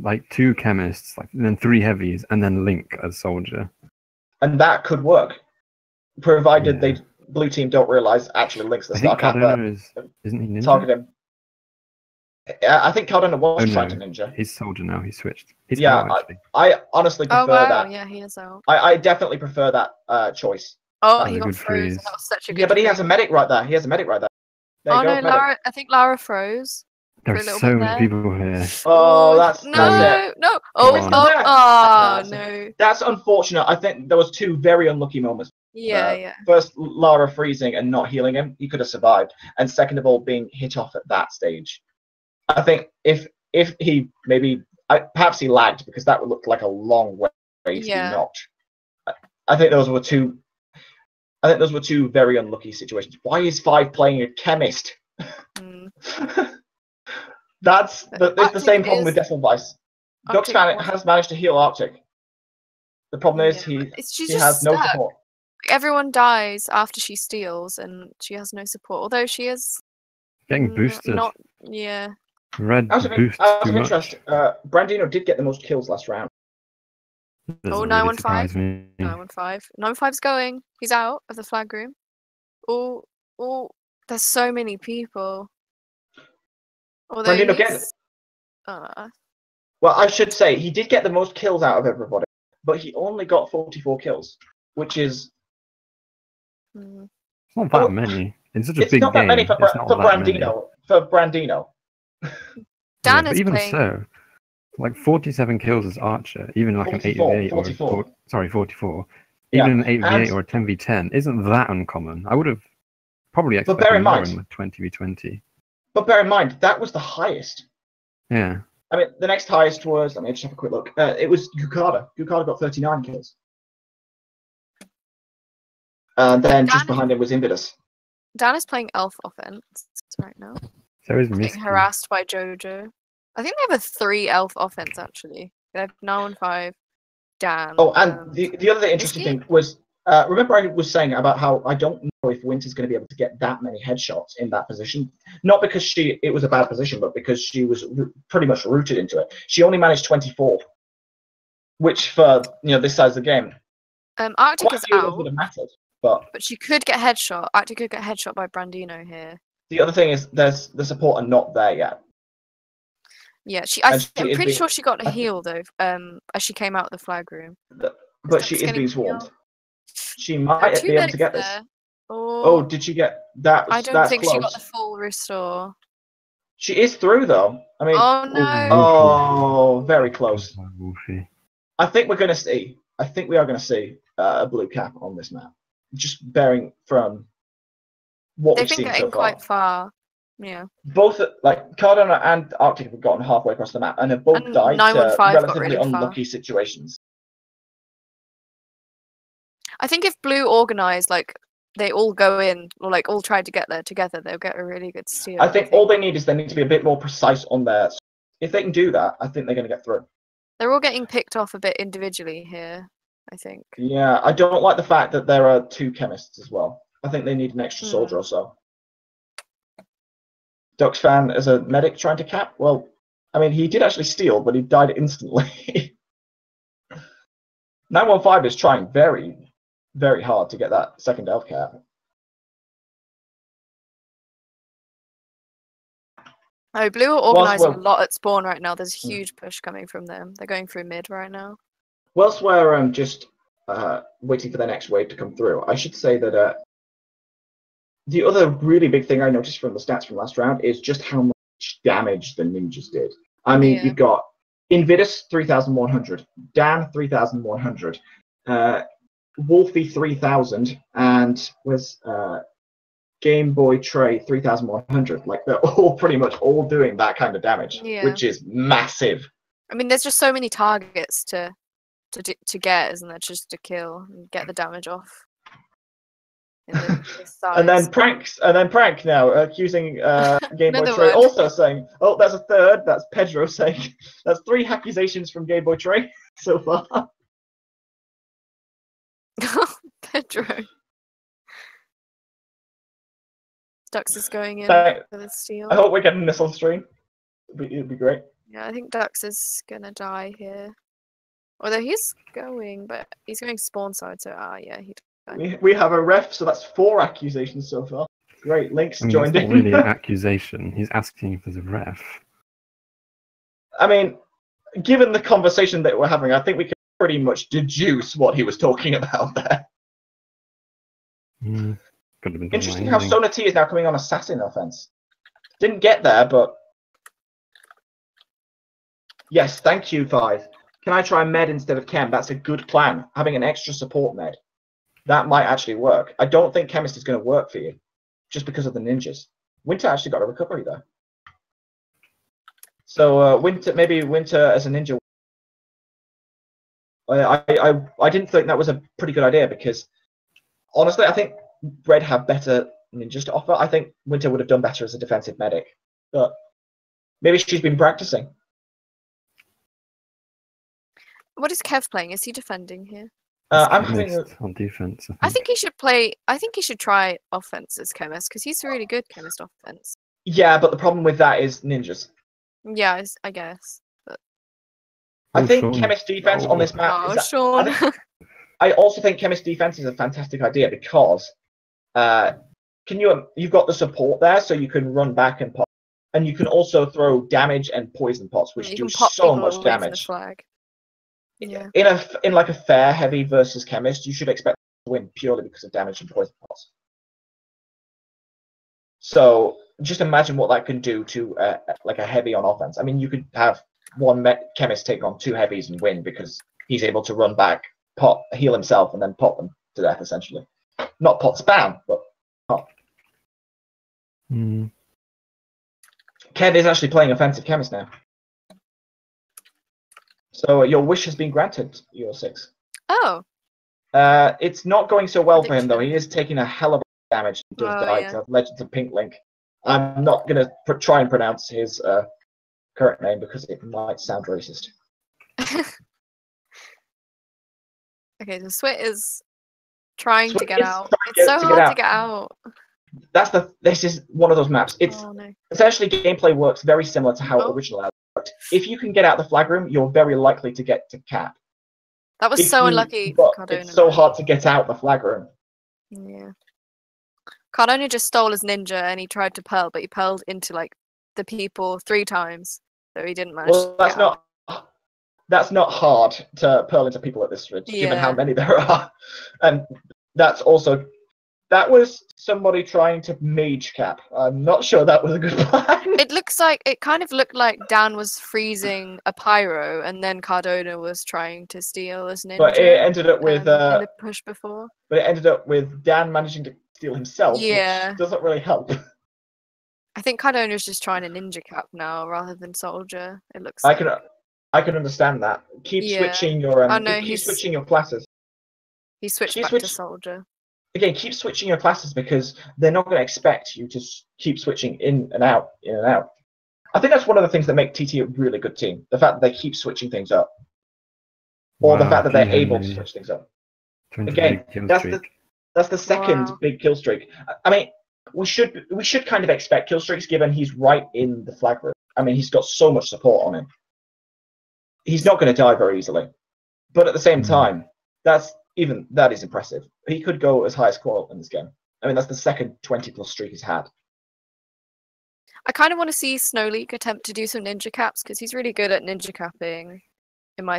like 2 chemists, like, and then 3 heavies, and then Link as soldier. and that could work, provided Yeah. they blue team don't realize actually Link's the I star think capper. Cardona isn't he ninja? Target him. I think Cardona was Oh, trying no. to ninja. He's soldier now. He's switched. He's Yeah, out, actually. I honestly prefer Oh wow, that. yeah, he is out. I definitely prefer that choice. Oh, That was he a got good frozen. freeze. That was such a good Yeah, but he has freeze. a medic right there. He has a medic right there. There Oh you go, no, medic. I think Lara froze. There for are a little so bit many there. people here. Oh, that's it. no. Come Oh, on. oh, That's- no. That's unfortunate. I think there was 2 very unlucky moments. Yeah. First, Lara freezing and not healing him, he could have survived. And second of all, being hit off at that stage. I think if he maybe perhaps he lagged because that would look like a long way to be knocked. I think those were two. I think those were two very unlucky situations. Why is 5 playing a chemist? It's the same problem with Deathful Duxfan has managed to heal Arctic. The problem is he has no support. Everyone dies after she steals, and she has no support. Although she is getting boosted. Red out of interest, Brandino did get the most kills last round. Oh, 915. 915. 915's going. He's out of the flag room. Oh, there's so many people. Although Brandino gets. Well, I should say he did get the most kills out of everybody, but he only got 44 kills, which is. It's not that many. In such a big game. It's not that many for Brandino. For Brandino. Dan is even playing. So, like 47 kills as Archer, even like 44, an 8v8 44. 44. Even an 8v8 or a 10v10 isn't that uncommon. I would have probably expected more in the 20v20. But bear in mind, that was the highest. Yeah. I mean, the next highest was, let me just have a quick look. It was Gukada. Gukada got 39 kills. And then just behind him was Invidus. Dan is playing elf offense right now. So is being harassed by Jojo. I think they have a 3 elf offense actually. They have 915, Dan. Oh, and the other interesting thing was, remember I was saying about how I don't know if Winter's going to be able to get that many headshots in that position. Not because it was a bad position, but because she was pretty much rooted into it. She only managed 24, which for this size of the game, Arctic is out. Would have mattered, but she could get headshot. Arctic could get headshot by Brandino here. The other thing is, the support are not there yet. Yeah, I'm pretty sure she got a heal though. As she came out of the flag room. But she is being swarmed. She might be able to get this. Oh, did she get that? I don't think she got the full restore. She is through though. I mean, oh no! Oh, very close. I think we're going to see. I think we are going to see a blue cap on this map. Just bearing from what we've seen so far. They've been getting quite far. Yeah. Both Cardona and Arctic have gotten halfway across the map and have both died to relatively unlucky situations. I think if Blue organise, they all go in or all try to get there together, they'll get a really good steal. I think all they need is to be a bit more precise on their. If they can do that, I think they're going to get through. They're all getting picked off a bit individually here, I think. Yeah, I don't like the fact that there are 2 chemists as well. I think they need an extra soldier or so. Duxfan as a medic trying to cap? Well, I mean, he did actually steal, but he died instantly. 915 is trying very, very hard to get that second elf cap. Oh, Blue are organising a lot at spawn right now. There's a huge push coming from them. They're going through mid right now. Whilst we're just waiting for the next wave to come through, I should say that the other really big thing I noticed from the stats from last round is just how much damage the ninjas did. I mean, you've got Invidus 3,100, Dan 3,100, Wolfie 3,000, and was Game Boy Trey 3,100. They're all pretty much all doing that kind of damage, which is massive. I mean, there's just so many targets to get, isn't there? Just to kill and get the damage off. And then Prank now accusing Game Boy Trey, also saying, "Oh, that's a third." That's Pedro saying, "That's 3 accusations from Game Boy Trey so far." Pedro. Dux is going in for the steal. I hope we're getting this on stream. It'd be great. Yeah, I think Dux is gonna die here. Although he's going, but he's going spawn side, so yeah, he. We have a ref, so that's 4 accusations so far. Great, Link's joined in. That's not really an accusation. He's asking if there's a ref. I mean, given the conversation that we're having, I think we can pretty much deduce what he was talking about there. Could have been interesting how Sona T is now coming on assassin offense. Didn't get there, but yes, thank you, 5. Can I try med instead of chem? That's a good plan. Having an extra support med. that might actually work. I don't think Chemist is going to work for you, just because of the ninjas. Winter actually got a recovery there. So maybe Winter as a ninja. I didn't think that was a pretty good idea because honestly, I think Red have better ninjas to offer. I think Winter would have done better as a defensive medic, but maybe she's been practicing. What is Kev playing? Is he defending here? I'm having on defense. I think he should play. I think he should try offense as Chemist because he's a really good Chemist offense. Yeah, but the problem with that is ninjas. Yeah, I guess. But... I think Sean. Chemist defense on this map. Oh, is Sean. I also think Chemist defense is a fantastic idea because you've got the support there, so you can run back and pop, and you can also throw damage and poison pots, which do so much damage. Flag. Yeah. In like a fair heavy versus Chemist, you should expect to win purely because of damage and poison pots. So just imagine what that can do to like a heavy on offense. I mean, you could have one Chemist take on 2 heavies and win because he's able to run back, pot, heal himself, and then pot them to death essentially. Not pot spam, but pot. Mm. Kev is actually playing offensive Chemist now. So your wish has been granted, your 6. Oh. It's not going so well for him though. He is taking a hell of a damage. He does die to Legends of Pink Link. I'm not going to try and pronounce his current name because it might sound racist. Okay, so Swit is trying to get out. It's so hard to get out. This is one of those maps. It's essentially gameplay works very similar to how original Allstar worked. If you can get out the flag room, you're very likely to get to cap. That was so unlucky. It's so hard to get out the flag room. Yeah. Cardona just stole his ninja and he tried to pearl, but he pearled into like the people 3 times, so he didn't manage. Well, that's not hard to pearl into people at this ridge, given how many there are, and that was somebody trying to mage cap. I'm not sure that was a good plan. It kind of looked like Dan was freezing a pyro, and then Cardona was trying to steal his ninja. But it ended up with in the push before. But it ended up with Dan managing to steal himself, which doesn't really help. I think Cardona's just trying to ninja cap now rather than soldier. It looks. I can understand that. Keep switching your switching your classes. He switched back to soldier. Again, keep switching your classes because they're not going to expect you to keep switching in and out, in and out. I think that's one of the things that make TT a really good team. The fact that they keep switching things up. Or the fact that they're able to switch things up. Again, that's the second big kill streak. I mean, we should kind of expect kill streaks given he's right in the flag room. I mean, he's got so much support on him. He's not going to die very easily. But at the same time, that is impressive. He could go as high as qual in this game. I mean, that's the second 20+ streak he's had. I kind of want to see Snowleak attempt to do some ninja caps because he's really good at ninja capping.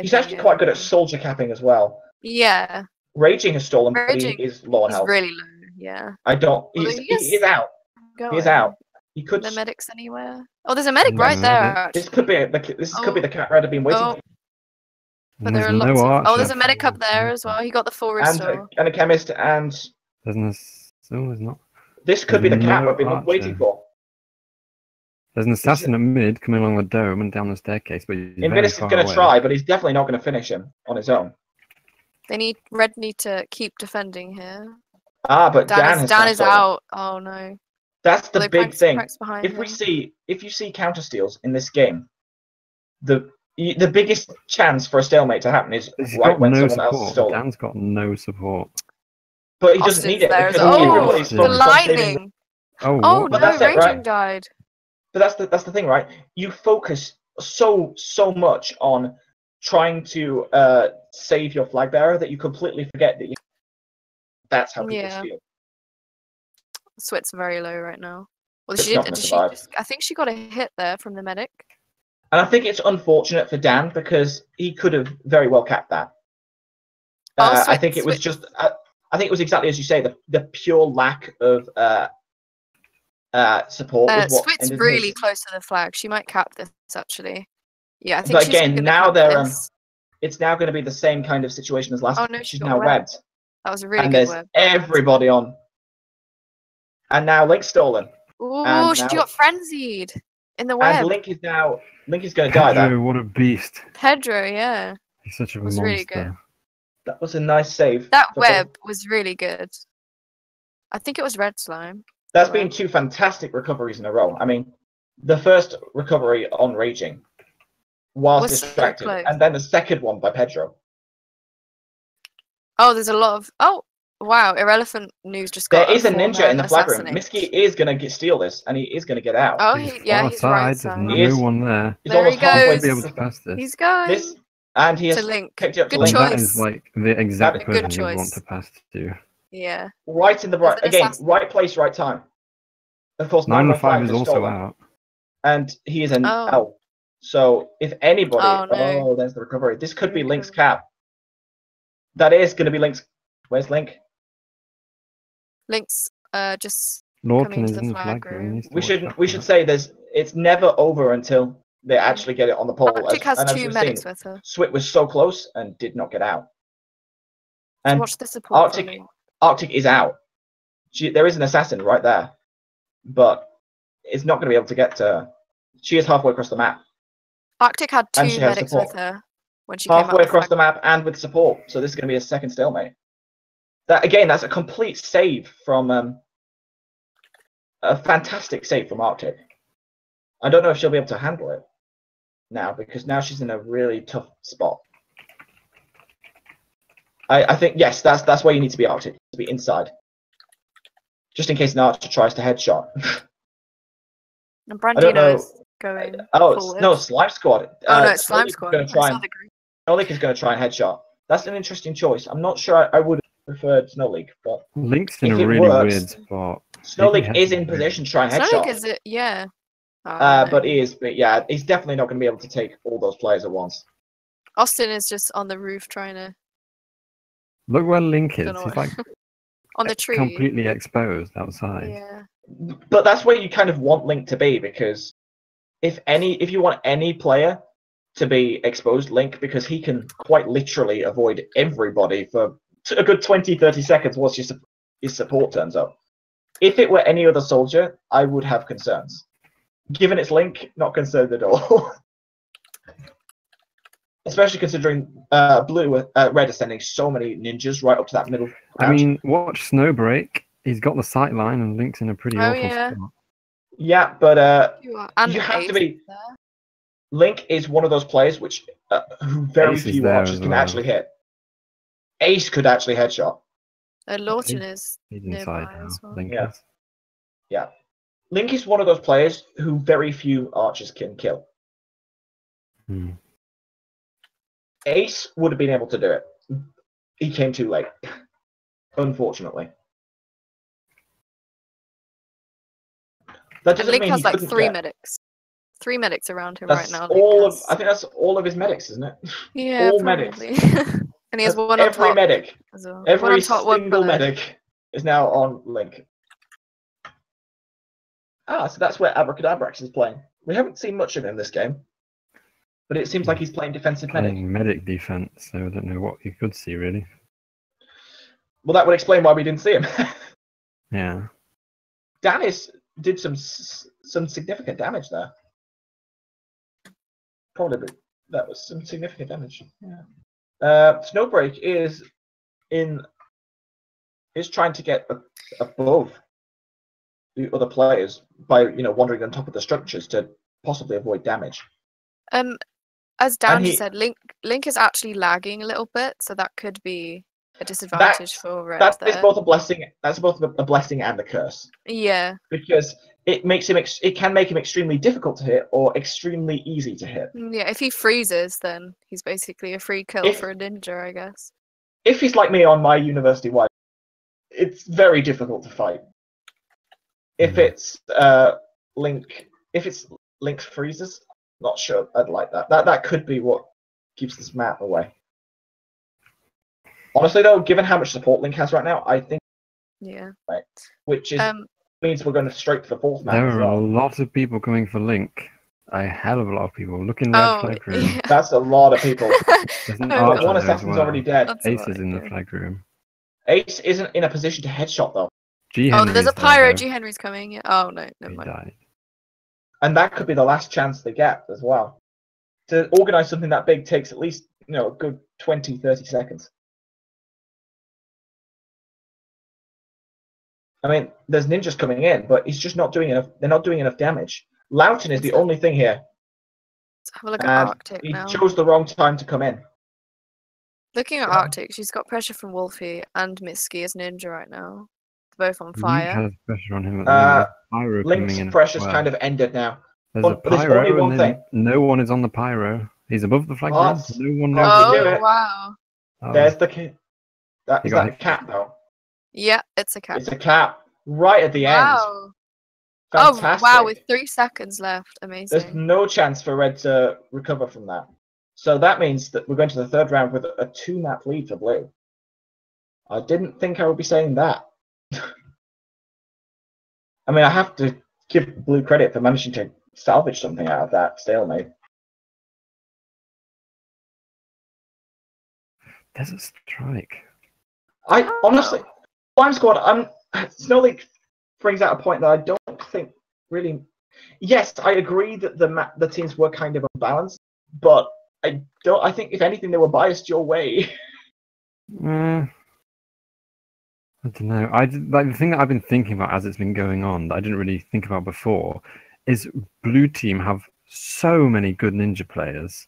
He's actually quite good at soldier capping as well. Yeah. Raging has stolen, but he is low on health. He's really low. Yeah. He is out. He is out. He could. Are there medics anywhere? Oh, there's a medic right there. This could be the cat Red have been waiting for. But there are lots of... there's a medic up there as well. He got the full restore. And a chemist and... There's not. This could be the cat we've been waiting for. There's an assassin at mid coming along the dome and down the staircase, but he's Invidus is going to try, but he's definitely not going to finish him on his own. Red need to keep defending here. But Dan is out. Oh no. That's the big thing. If you see counter steals in this game, the biggest chance for a stalemate to happen is right when someone else is stolen. Dan's got no support. But he doesn't need it because everybody's the lightning. No, Raging died. But that's the thing, right? You focus so much on trying to save your flag bearer that you completely forget that that's how people steal. Swit's very low right now. Well, I think she got a hit there from the medic. And I think it's unfortunate for Dan because he could have very well capped that. I think it was just. I think it was exactly as you say. The pure lack of support. Swit's really close to the flag. She might cap this actually. Yeah, I think. But again, now it's now going to be the same kind of situation as last. Oh no, she's now webbed. That was a really and good there's web. everybody on. And now Link's stolen. Ooh, she now- got frenzied in the web. And Link is going to die there. Pedro, what a beast. Pedro, yeah. He's such a Was monster. really good. That was a nice save. That for web both. was really good. I think it was red slime. That's the been web. 2 fantastic recoveries in a row. I mean, the first recovery on Raging was Was so distracted, close. and then the second one by Pedro. Oh, there's a lot of. Oh, wow. Irrelevant news just got. There is a ninja in the flag room. assassinate. Misky is going to steal this, and he is going to get out. Oh, He's yeah, far he's right side, side. there's He is- no one there. He's There he almost halfway goes. Be able to to pass this. He's going this, and he to has Link. picked it up to Good And Link. that choice. is like the exact That- good person you'd want choice. to pass to. Yeah. Right in the right As an again, assassin. right place, right time. Of course, 915 is 915 also stolen, out. and he is an Oh. L. So if anybody, Oh, no. there's the recovery. This could be Link's Recovery. cap. That is going to be Link's. Where's Link? Link's just Lawton coming is to the in the flag flag room. room. he needs to We watch should out we for should that. say it's never over until they actually get it on the pole. Arctic has and as 2 we've medics seen, with her. Swit was so close and did not get out. So And watch the support Arctic- from Link. Arctic is out. There is an assassin right there, but it's not going to be able to get to her. She is halfway across the map. Arctic had and 2 she has medics support. with her when she came out Halfway the across flag. the map and with support. So this is going to be a second stalemate. That again, that's a complete save from a fantastic save from Arctic. I don't know if she'll be able to handle it now because now she's in a really tough spot. I think yes, that's where you need to be, Arctic, to be inside, just in case an archer tries to headshot. And I don't know. Brandino's going Oh forward. no, Slime Squad. Oh, no, it's Slime Snolik is Squad. Gonna I try saw and, the green. Snolik is going to try and headshot. That's an interesting choice. I'm not sure I would have preferred Snolik, but Link's in if a it really works, weird spot. Snolik has is to in be. position to try and Sonic headshot. is it? Yeah. Oh, But no. yeah, he's definitely not going to be able to take all those players at once. Austin is just on the roof trying to Look where Link is. Don't know He's what- like on the tree. completely exposed outside. Yeah. But that's where you kind of want Link to be, because if you want any player to be exposed, Link, because he can quite literally avoid everybody for a good 20-30 seconds once his support turns up. If it were any other soldier, I would have concerns. Given it's Link, not concerned at all. Especially considering Red is sending so many ninjas right up to that middle ground. I mean, watch Snowbreak. He's got the sight line and Link's in a pretty Oh, awful yeah. spot. Yeah, but You are. And you have to Ace be. is there. Link is one of those players which who very Ace is few there archers as can well. actually hit. Ace could actually headshot. Lawton is He's inside nearby now. as well. Link Yeah. is. Yeah. Link is one of those players who very few archers can kill. Hmm. Ace would have been able to do it. He came too late, unfortunately. That And doesn't Link mean has he like couldn't 3 get. medics. 3 medics around him That's right now. all Link of. has. I think that's all of his medics, isn't it? Yeah, all medics. probably. And he has That's one on every top medic. as well. One Every on top, one single below. medic is now on Link. Ah, so that's where Abracadabrax is playing. We haven't seen much of him this game, but it seems like he's playing defensive medic. Playing medic defense, so I don't know what you could see really. Well, that would explain why we didn't see him. Yeah. Danis did some significant damage there. Probably that was some significant damage. Yeah. Snowbreak is trying to get above the other players by wandering on top of the structures to possibly avoid damage. As Dan And just said, Link is actually lagging a little bit, so that could be a disadvantage for Red That there. is both a blessing. That's both a blessing and a curse, Yeah. because it makes him. It can make him extremely difficult to hit or extremely easy to hit. Yeah, if he freezes, then he's basically a free kill If- for a ninja, I guess. If he's like me on my university wide, it's very difficult to fight. If it's Link's freezes, not sure I'd like that. That could be what keeps this map away. Honestly, though, given how much support Link has right now, I think, Yeah. which is means we're going straight to the fourth map. There as are well. a lot of people coming for Link. A hell of a lot of people. Look in red Oh, flag room. yeah. That's a lot of people. There's an Oh, archer One there as assassin's well. already dead. That's a Ace lot, is in the yeah. flag room. Ace isn't in a position to headshot though. G. Oh, Henry's there's a there, pyro. though. G Henry's coming. Yeah. Oh no, never He mind. died. And that could be the last chance they get as well. To organize something that big takes at least, a good 20, 30 seconds. I mean, there's ninjas coming in, but he's just not doing enough. They're not doing enough damage. Loughton is the only thing here. Let's have a look at And Arctic he now. chose the wrong time to come in. Looking at Yeah. Arctic, she's got pressure from Wolfie and Mitski as ninja right now. They're both on Link fire. has pressure on him at the moment. There's a pyro Link's coming in. pressure's as well. kind of ended now. There's a But there's pyro, only one and thing. then no one is on the pyro. He's above the flag grid. What? No one How knows. to do Oh it. wow. Oh, There's the cat. He Is got that a hit. cat though? Yeah, it's a cat. It's a cat right at the Wow. end. Oh Fantastic. wow, with 3 seconds left. There's Amazing. no chance for Red to recover from that. So that means that we're going to the third round with a 2-map lead for Blue. I didn't think I would be saying that. I mean, I have to give Blue credit for managing to salvage something out of that stalemate. There's a strike. I honestly, Slime Squad, Snow League brings out a point that I don't think really. Yes, I agree that the teams were kind of unbalanced, but I don't. I think if anything, they were biased your way. I don't know. Like the thing that I've been thinking about as it's been going on that I didn't really think about before is Blue Team have so many good ninja players.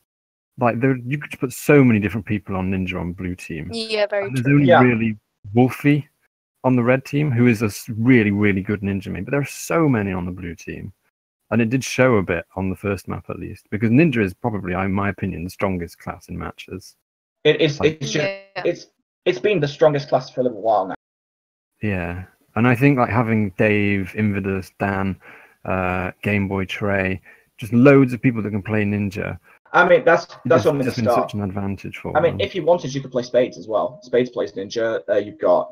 Like you could put so many different people on ninja on Blue Team. Yeah, very And there's true. only Yeah. really Wolfie on the Red Team, who is a really, really good ninja main. But there are so many on the Blue Team. And it did show a bit on the first map, at least. Because ninja is probably, in my opinion, the strongest class in matches. It's just, Yeah. it's been the strongest class for a little while now. Yeah. And I think like having Dave, Invidus, Dan, Game Boy, Trey, just loads of people that can play ninja. I mean, that's only the It's been start. such an advantage for I mean, them. if you wanted, you could play Spades as well. Spades plays ninja. You've got.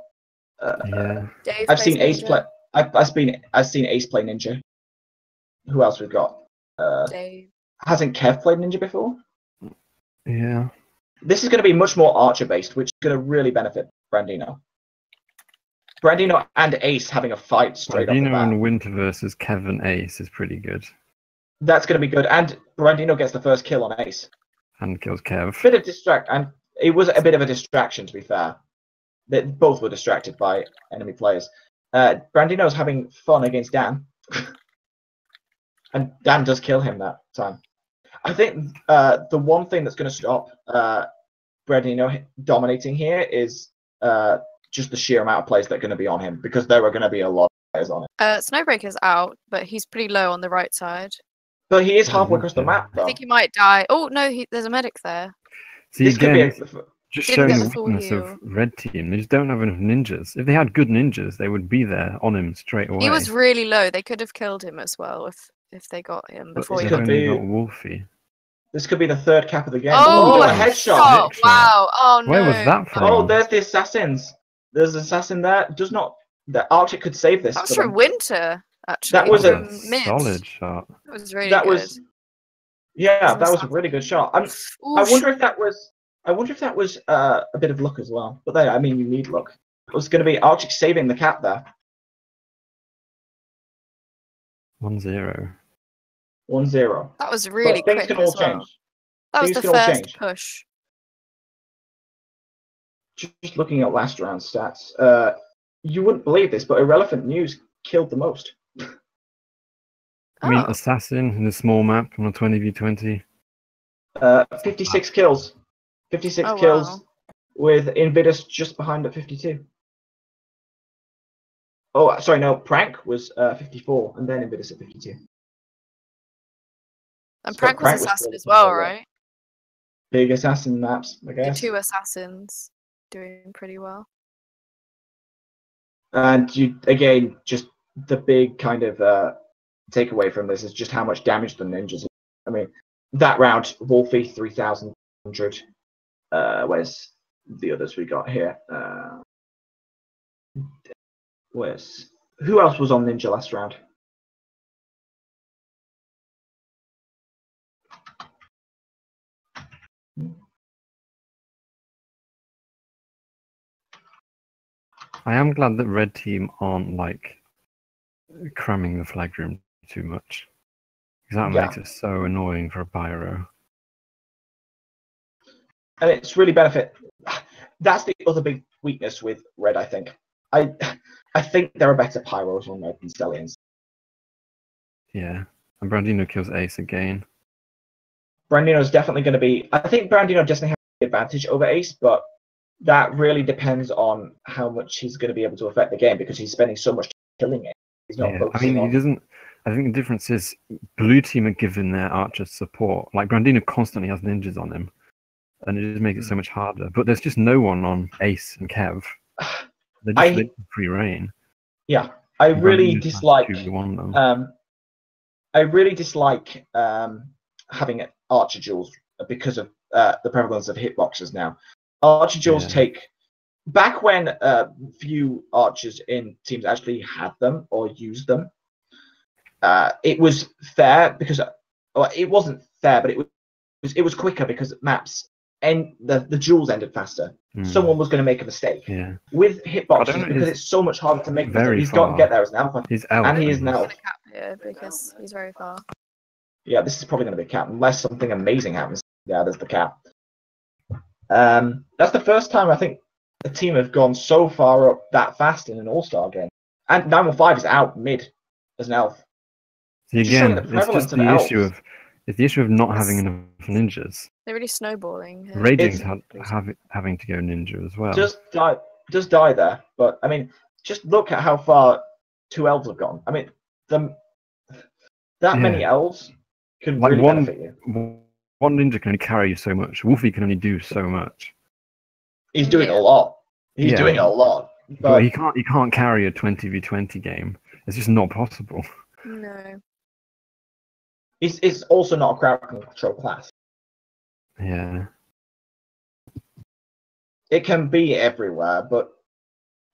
Yeah. Dave I've plays seen Ace ninja. play. I've seen Ace play ninja. Who else we've got? Dave. Hasn't Kev played ninja before? Yeah. This is going to be much more archer based, which is going to really benefit Brandino. Brandino and Ace having a fight straight off the Dino bat. and Winter versus Kevin Ace is pretty good. That's going to be good, and Brandino gets the first kill on Ace. And kills Kev. Bit of and it was a bit of a distraction, to be fair. They both were distracted by enemy players. Brandino's having fun against Dan, and Dan does kill him that time. I think the one thing that's going to stop Brandino dominating here is just the sheer amount of players that are going to be on him, because there are going to be a lot of players on him. Snowbreaker's out, but he's pretty low on the right side. But he is halfway across the map, I though. think he might die. Oh no, there's a medic there. See, This could again, be just Didn't showing get the the full weakness of heal. Red Team. They just don't have enough ninjas. If they had good ninjas, they would be there on him straight away. He was really low. They could have killed him as well if they got him But before this he they've could got. only be- got Wolfie. This could be the third cap of the game. Oh, a a headshot! sick shot. Wow! Oh no! Where was that from? Oh, there's the assassins. There's an assassin there. The Arctic could save this. That was for from them. Winter. Actually, That was from a mid. solid shot. That was really That good. was, yeah, Some that was a assassin. really good shot. I Ooh, wonder if that was. I wonder if that was a bit of luck as well. But then, I mean, you need luck. It was going to be Arctic saving the cap there. 1-0. 1-0. that was really But things quick can all as well. change. That was Things the can all first change. push. Just looking at last round stats, you wouldn't believe this, but Irrelevant News killed the most. I mean, Oh. Assassin in a small map on a 20v20. 56 kills. 56 Oh, kills wow. with Invidus just behind at 52. Oh, sorry, no, Prank was 54, and then Invidus at 52. And So Prank was Prank was assassin really as well, good, right? Big assassin maps, I The guess. 2 assassins doing pretty well. And you again, just the big kind of takeaway from this is just how much damage the ninjas. I mean, that round, Wolfie 3,100. Where's the others we got here? Who else was on Ninja last round? I am glad that red team aren't like cramming the flag room too much, because that makes it so annoying for a pyro. And it's really benefit. That's the other big weakness with red, I think. I think there are better pyros on red than Stellians. Yeah, and Brandino kills Ace again. Brandino's definitely going to be. I think Brandino definitely has the advantage over Ace, but that really depends on how much he's going to be able to affect the game because he's spending so much killing it. He's not focusing on. He doesn't. I think the difference is blue team are giving their archers support. Like Brandino constantly has ninjas on him, and it just makes it so much harder. But there's just no one on Ace and Kev. They're just free reign. Yeah, I really dislike. I really dislike having archer duels because of the prevalence of hitboxes now. Archer duels take. Back when few archers in teams actually had them or used them, it was fair because it wasn't fair, but it was quicker because maps and the duels ended faster. Someone was going to make a mistake. Yeah. With hitboxes, because it's so much harder to make mistakes. He's got to get there as an alpha. And he is now. Yeah, because he's very far. Yeah, this is probably going to be a cap unless something amazing happens. Yeah, there's the cap. That's the first time I think a team have gone so far up that fast in an all-star game. And 915 is out mid as an elf. See, again, it's just the issue of not having enough ninjas. They're really snowballing. Yeah. Raging's having to go ninja as well. Just die there. But I mean, just look at how far 2 elves have gone. I mean, many elves can really benefit you. One ninja can only carry you so much. Wolfie can only do so much. He's doing a lot. He's doing a lot. But he can't carry a 20v20 game. It's just not possible. No. It's also not a crowd control class. Yeah. It can be everywhere, but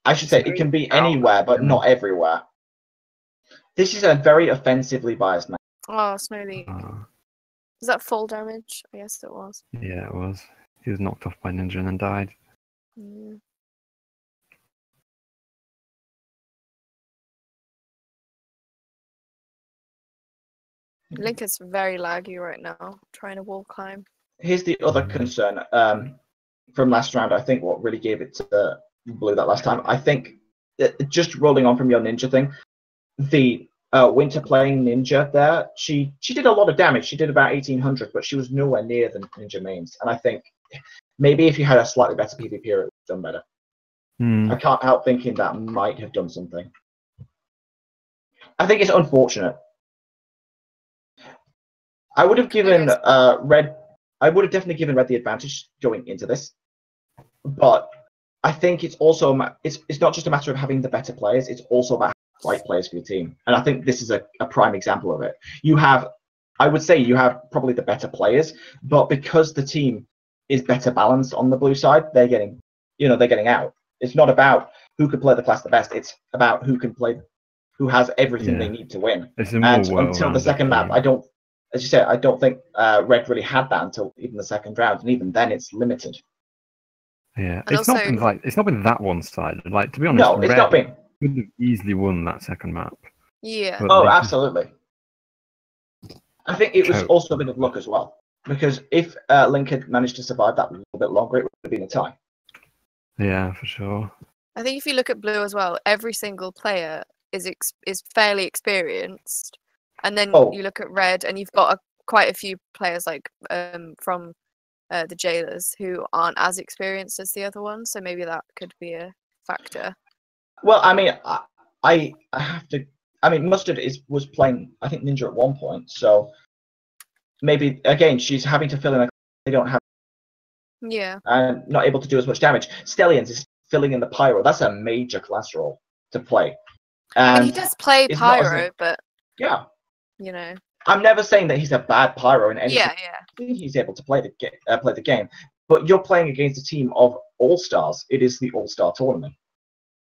I should say it can be anywhere, but not everywhere. This is a very offensively biased match. Oh, Snow League. Is that full damage? I guess it was. Yeah, it was. He was knocked off by Ninja and then died. Mm. Link is very laggy right now, trying to wall climb. Here's the other concern from last round. I think what really gave it to Blue that last time. I think just rolling on from your ninja thing, the Winter playing ninja there, she did a lot of damage. She did about 1800, but she was nowhere near the ninja mains. And I think maybe if you had a slightly better PvP, it would have done better. I can't help thinking that might have done something. I think it's unfortunate. I would have given Red. I would have definitely given Red the advantage going into this, but I think it's also it's not just a matter of having the better players. It's also about right players for your team, and I think this is a prime example of it. I would say you have probably the better players, but because the team is better balanced on the blue side, they're getting out. It's not about who can play the class the best. It's about who has everything they need to win. And until the second map, as you said, I don't think Red really had that until even the second round, and even then, it's limited. Yeah, it's not been that one-sided. Like, to be honest, no, it's not been. Could have easily won that second map. Yeah. Oh, absolutely. I think it was also a bit of luck as well, because if Link had managed to survive that a little bit longer, it would have been a tie. Yeah, for sure. I think if you look at Blue as well, every single player is fairly experienced, and then you look at Red, and you've got quite a few players like from the Jailers who aren't as experienced as the other ones, so maybe that could be a factor. Well, I mean, I have to. I mean, Mustard was playing, I think, Ninja at one point, so maybe again she's having to fill in. They don't have. Yeah. And not able to do as much damage. Stellians is filling in the Pyro. That's a major class role to play. And he does play Pyro, but yeah, you know. I'm never saying that he's a bad Pyro in any. Yeah. He's able to play the game, but you're playing against a team of all-stars. It is the all-star tournament.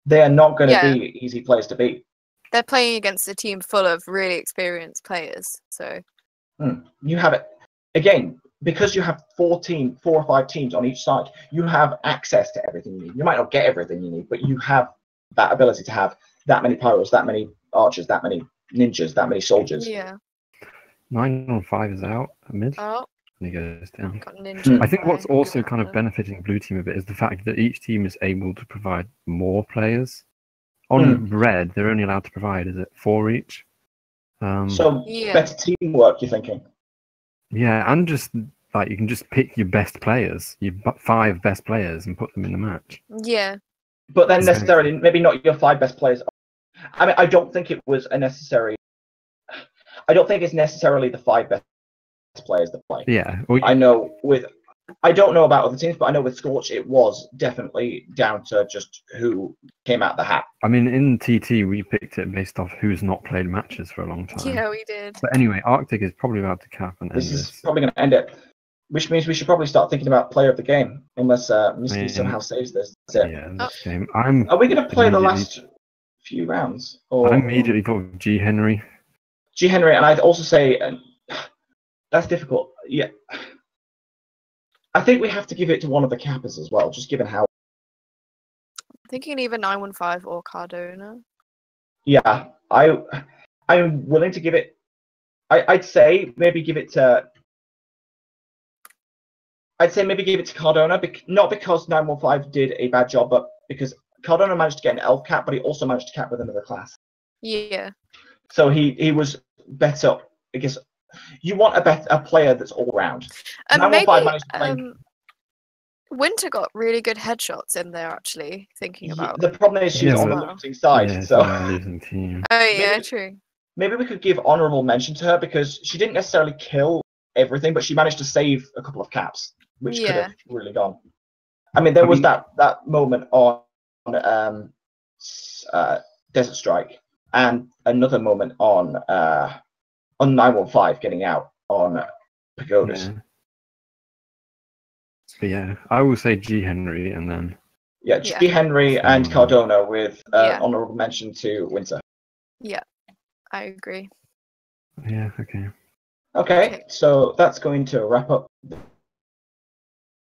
They are not going to be easy players to beat. They're playing against a team full of really experienced players, so. You have it again because you have 4 or 5 teams on each side. You have access to everything you need. You might not get everything you need, but you have that ability to have that many pyros, that many archers, that many ninjas, that many soldiers. Yeah. 915 is out mid. Oh, And he goes down. got ninja. I think what's by also kind of Adam. benefiting blue team a bit is the fact that each team is able to provide more players. On red, they're only allowed to provide, is it 4 each? So Yeah. better teamwork, you're thinking? Yeah, and just like you can just pick your best players, your 5 best players, and put them in the match. Yeah. But then necessarily, maybe not your 5 best players. I mean, I don't think it was a necessary. I don't think it's necessarily the 5 best players that play. Yeah. Well, I know I don't know about other teams, but I know with Scorch it was definitely down to just who came out the hat. I mean, in TT we picked it based off who's not played matches for a long time. Yeah, we did. But anyway, Arctic is probably about to cap and end This is this. probably going to end it, which means we should probably start thinking about player of the game, unless Misty somehow saves this. That's it. Yeah, this game. Are we going to play the last few rounds? Or... I immediately thought of G Henry. G Henry, and I'd also say that's difficult. Yeah, I think we have to give it to one of the cappers as well, just given how. I'm thinking either 915 or Cardona. Yeah, I'm willing to give it. I'd say maybe give it to. I'd say maybe give it to Cardona, not because 915 did a bad job, but because Cardona managed to get an elf cap, but he also managed to cap with another class. Yeah. So he was better. I guess you want a player that's all round. And maybe managed to play... Winter got really good headshots in there. Actually, thinking about the problem is she's on the losing side, so losing team. Oh yeah, true. Maybe we could give honourable mention to her because she didn't necessarily kill everything, but she managed to save a couple of caps, which could have really gone. I mean, there was that moment on Desert Strike, and another moment on 915 getting out on Pagodas. Yeah. But yeah, I will say G Henry and then. Yeah, G Henry and Cardona with honourable mention to Winter. Yeah, I agree. Yeah, okay. Okay, so that's going to wrap up the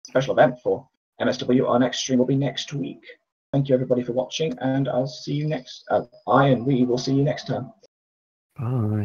special event for MSW. Our next stream will be next week. Thank you everybody for watching, and I'll see you next. We will see you next time. Bye.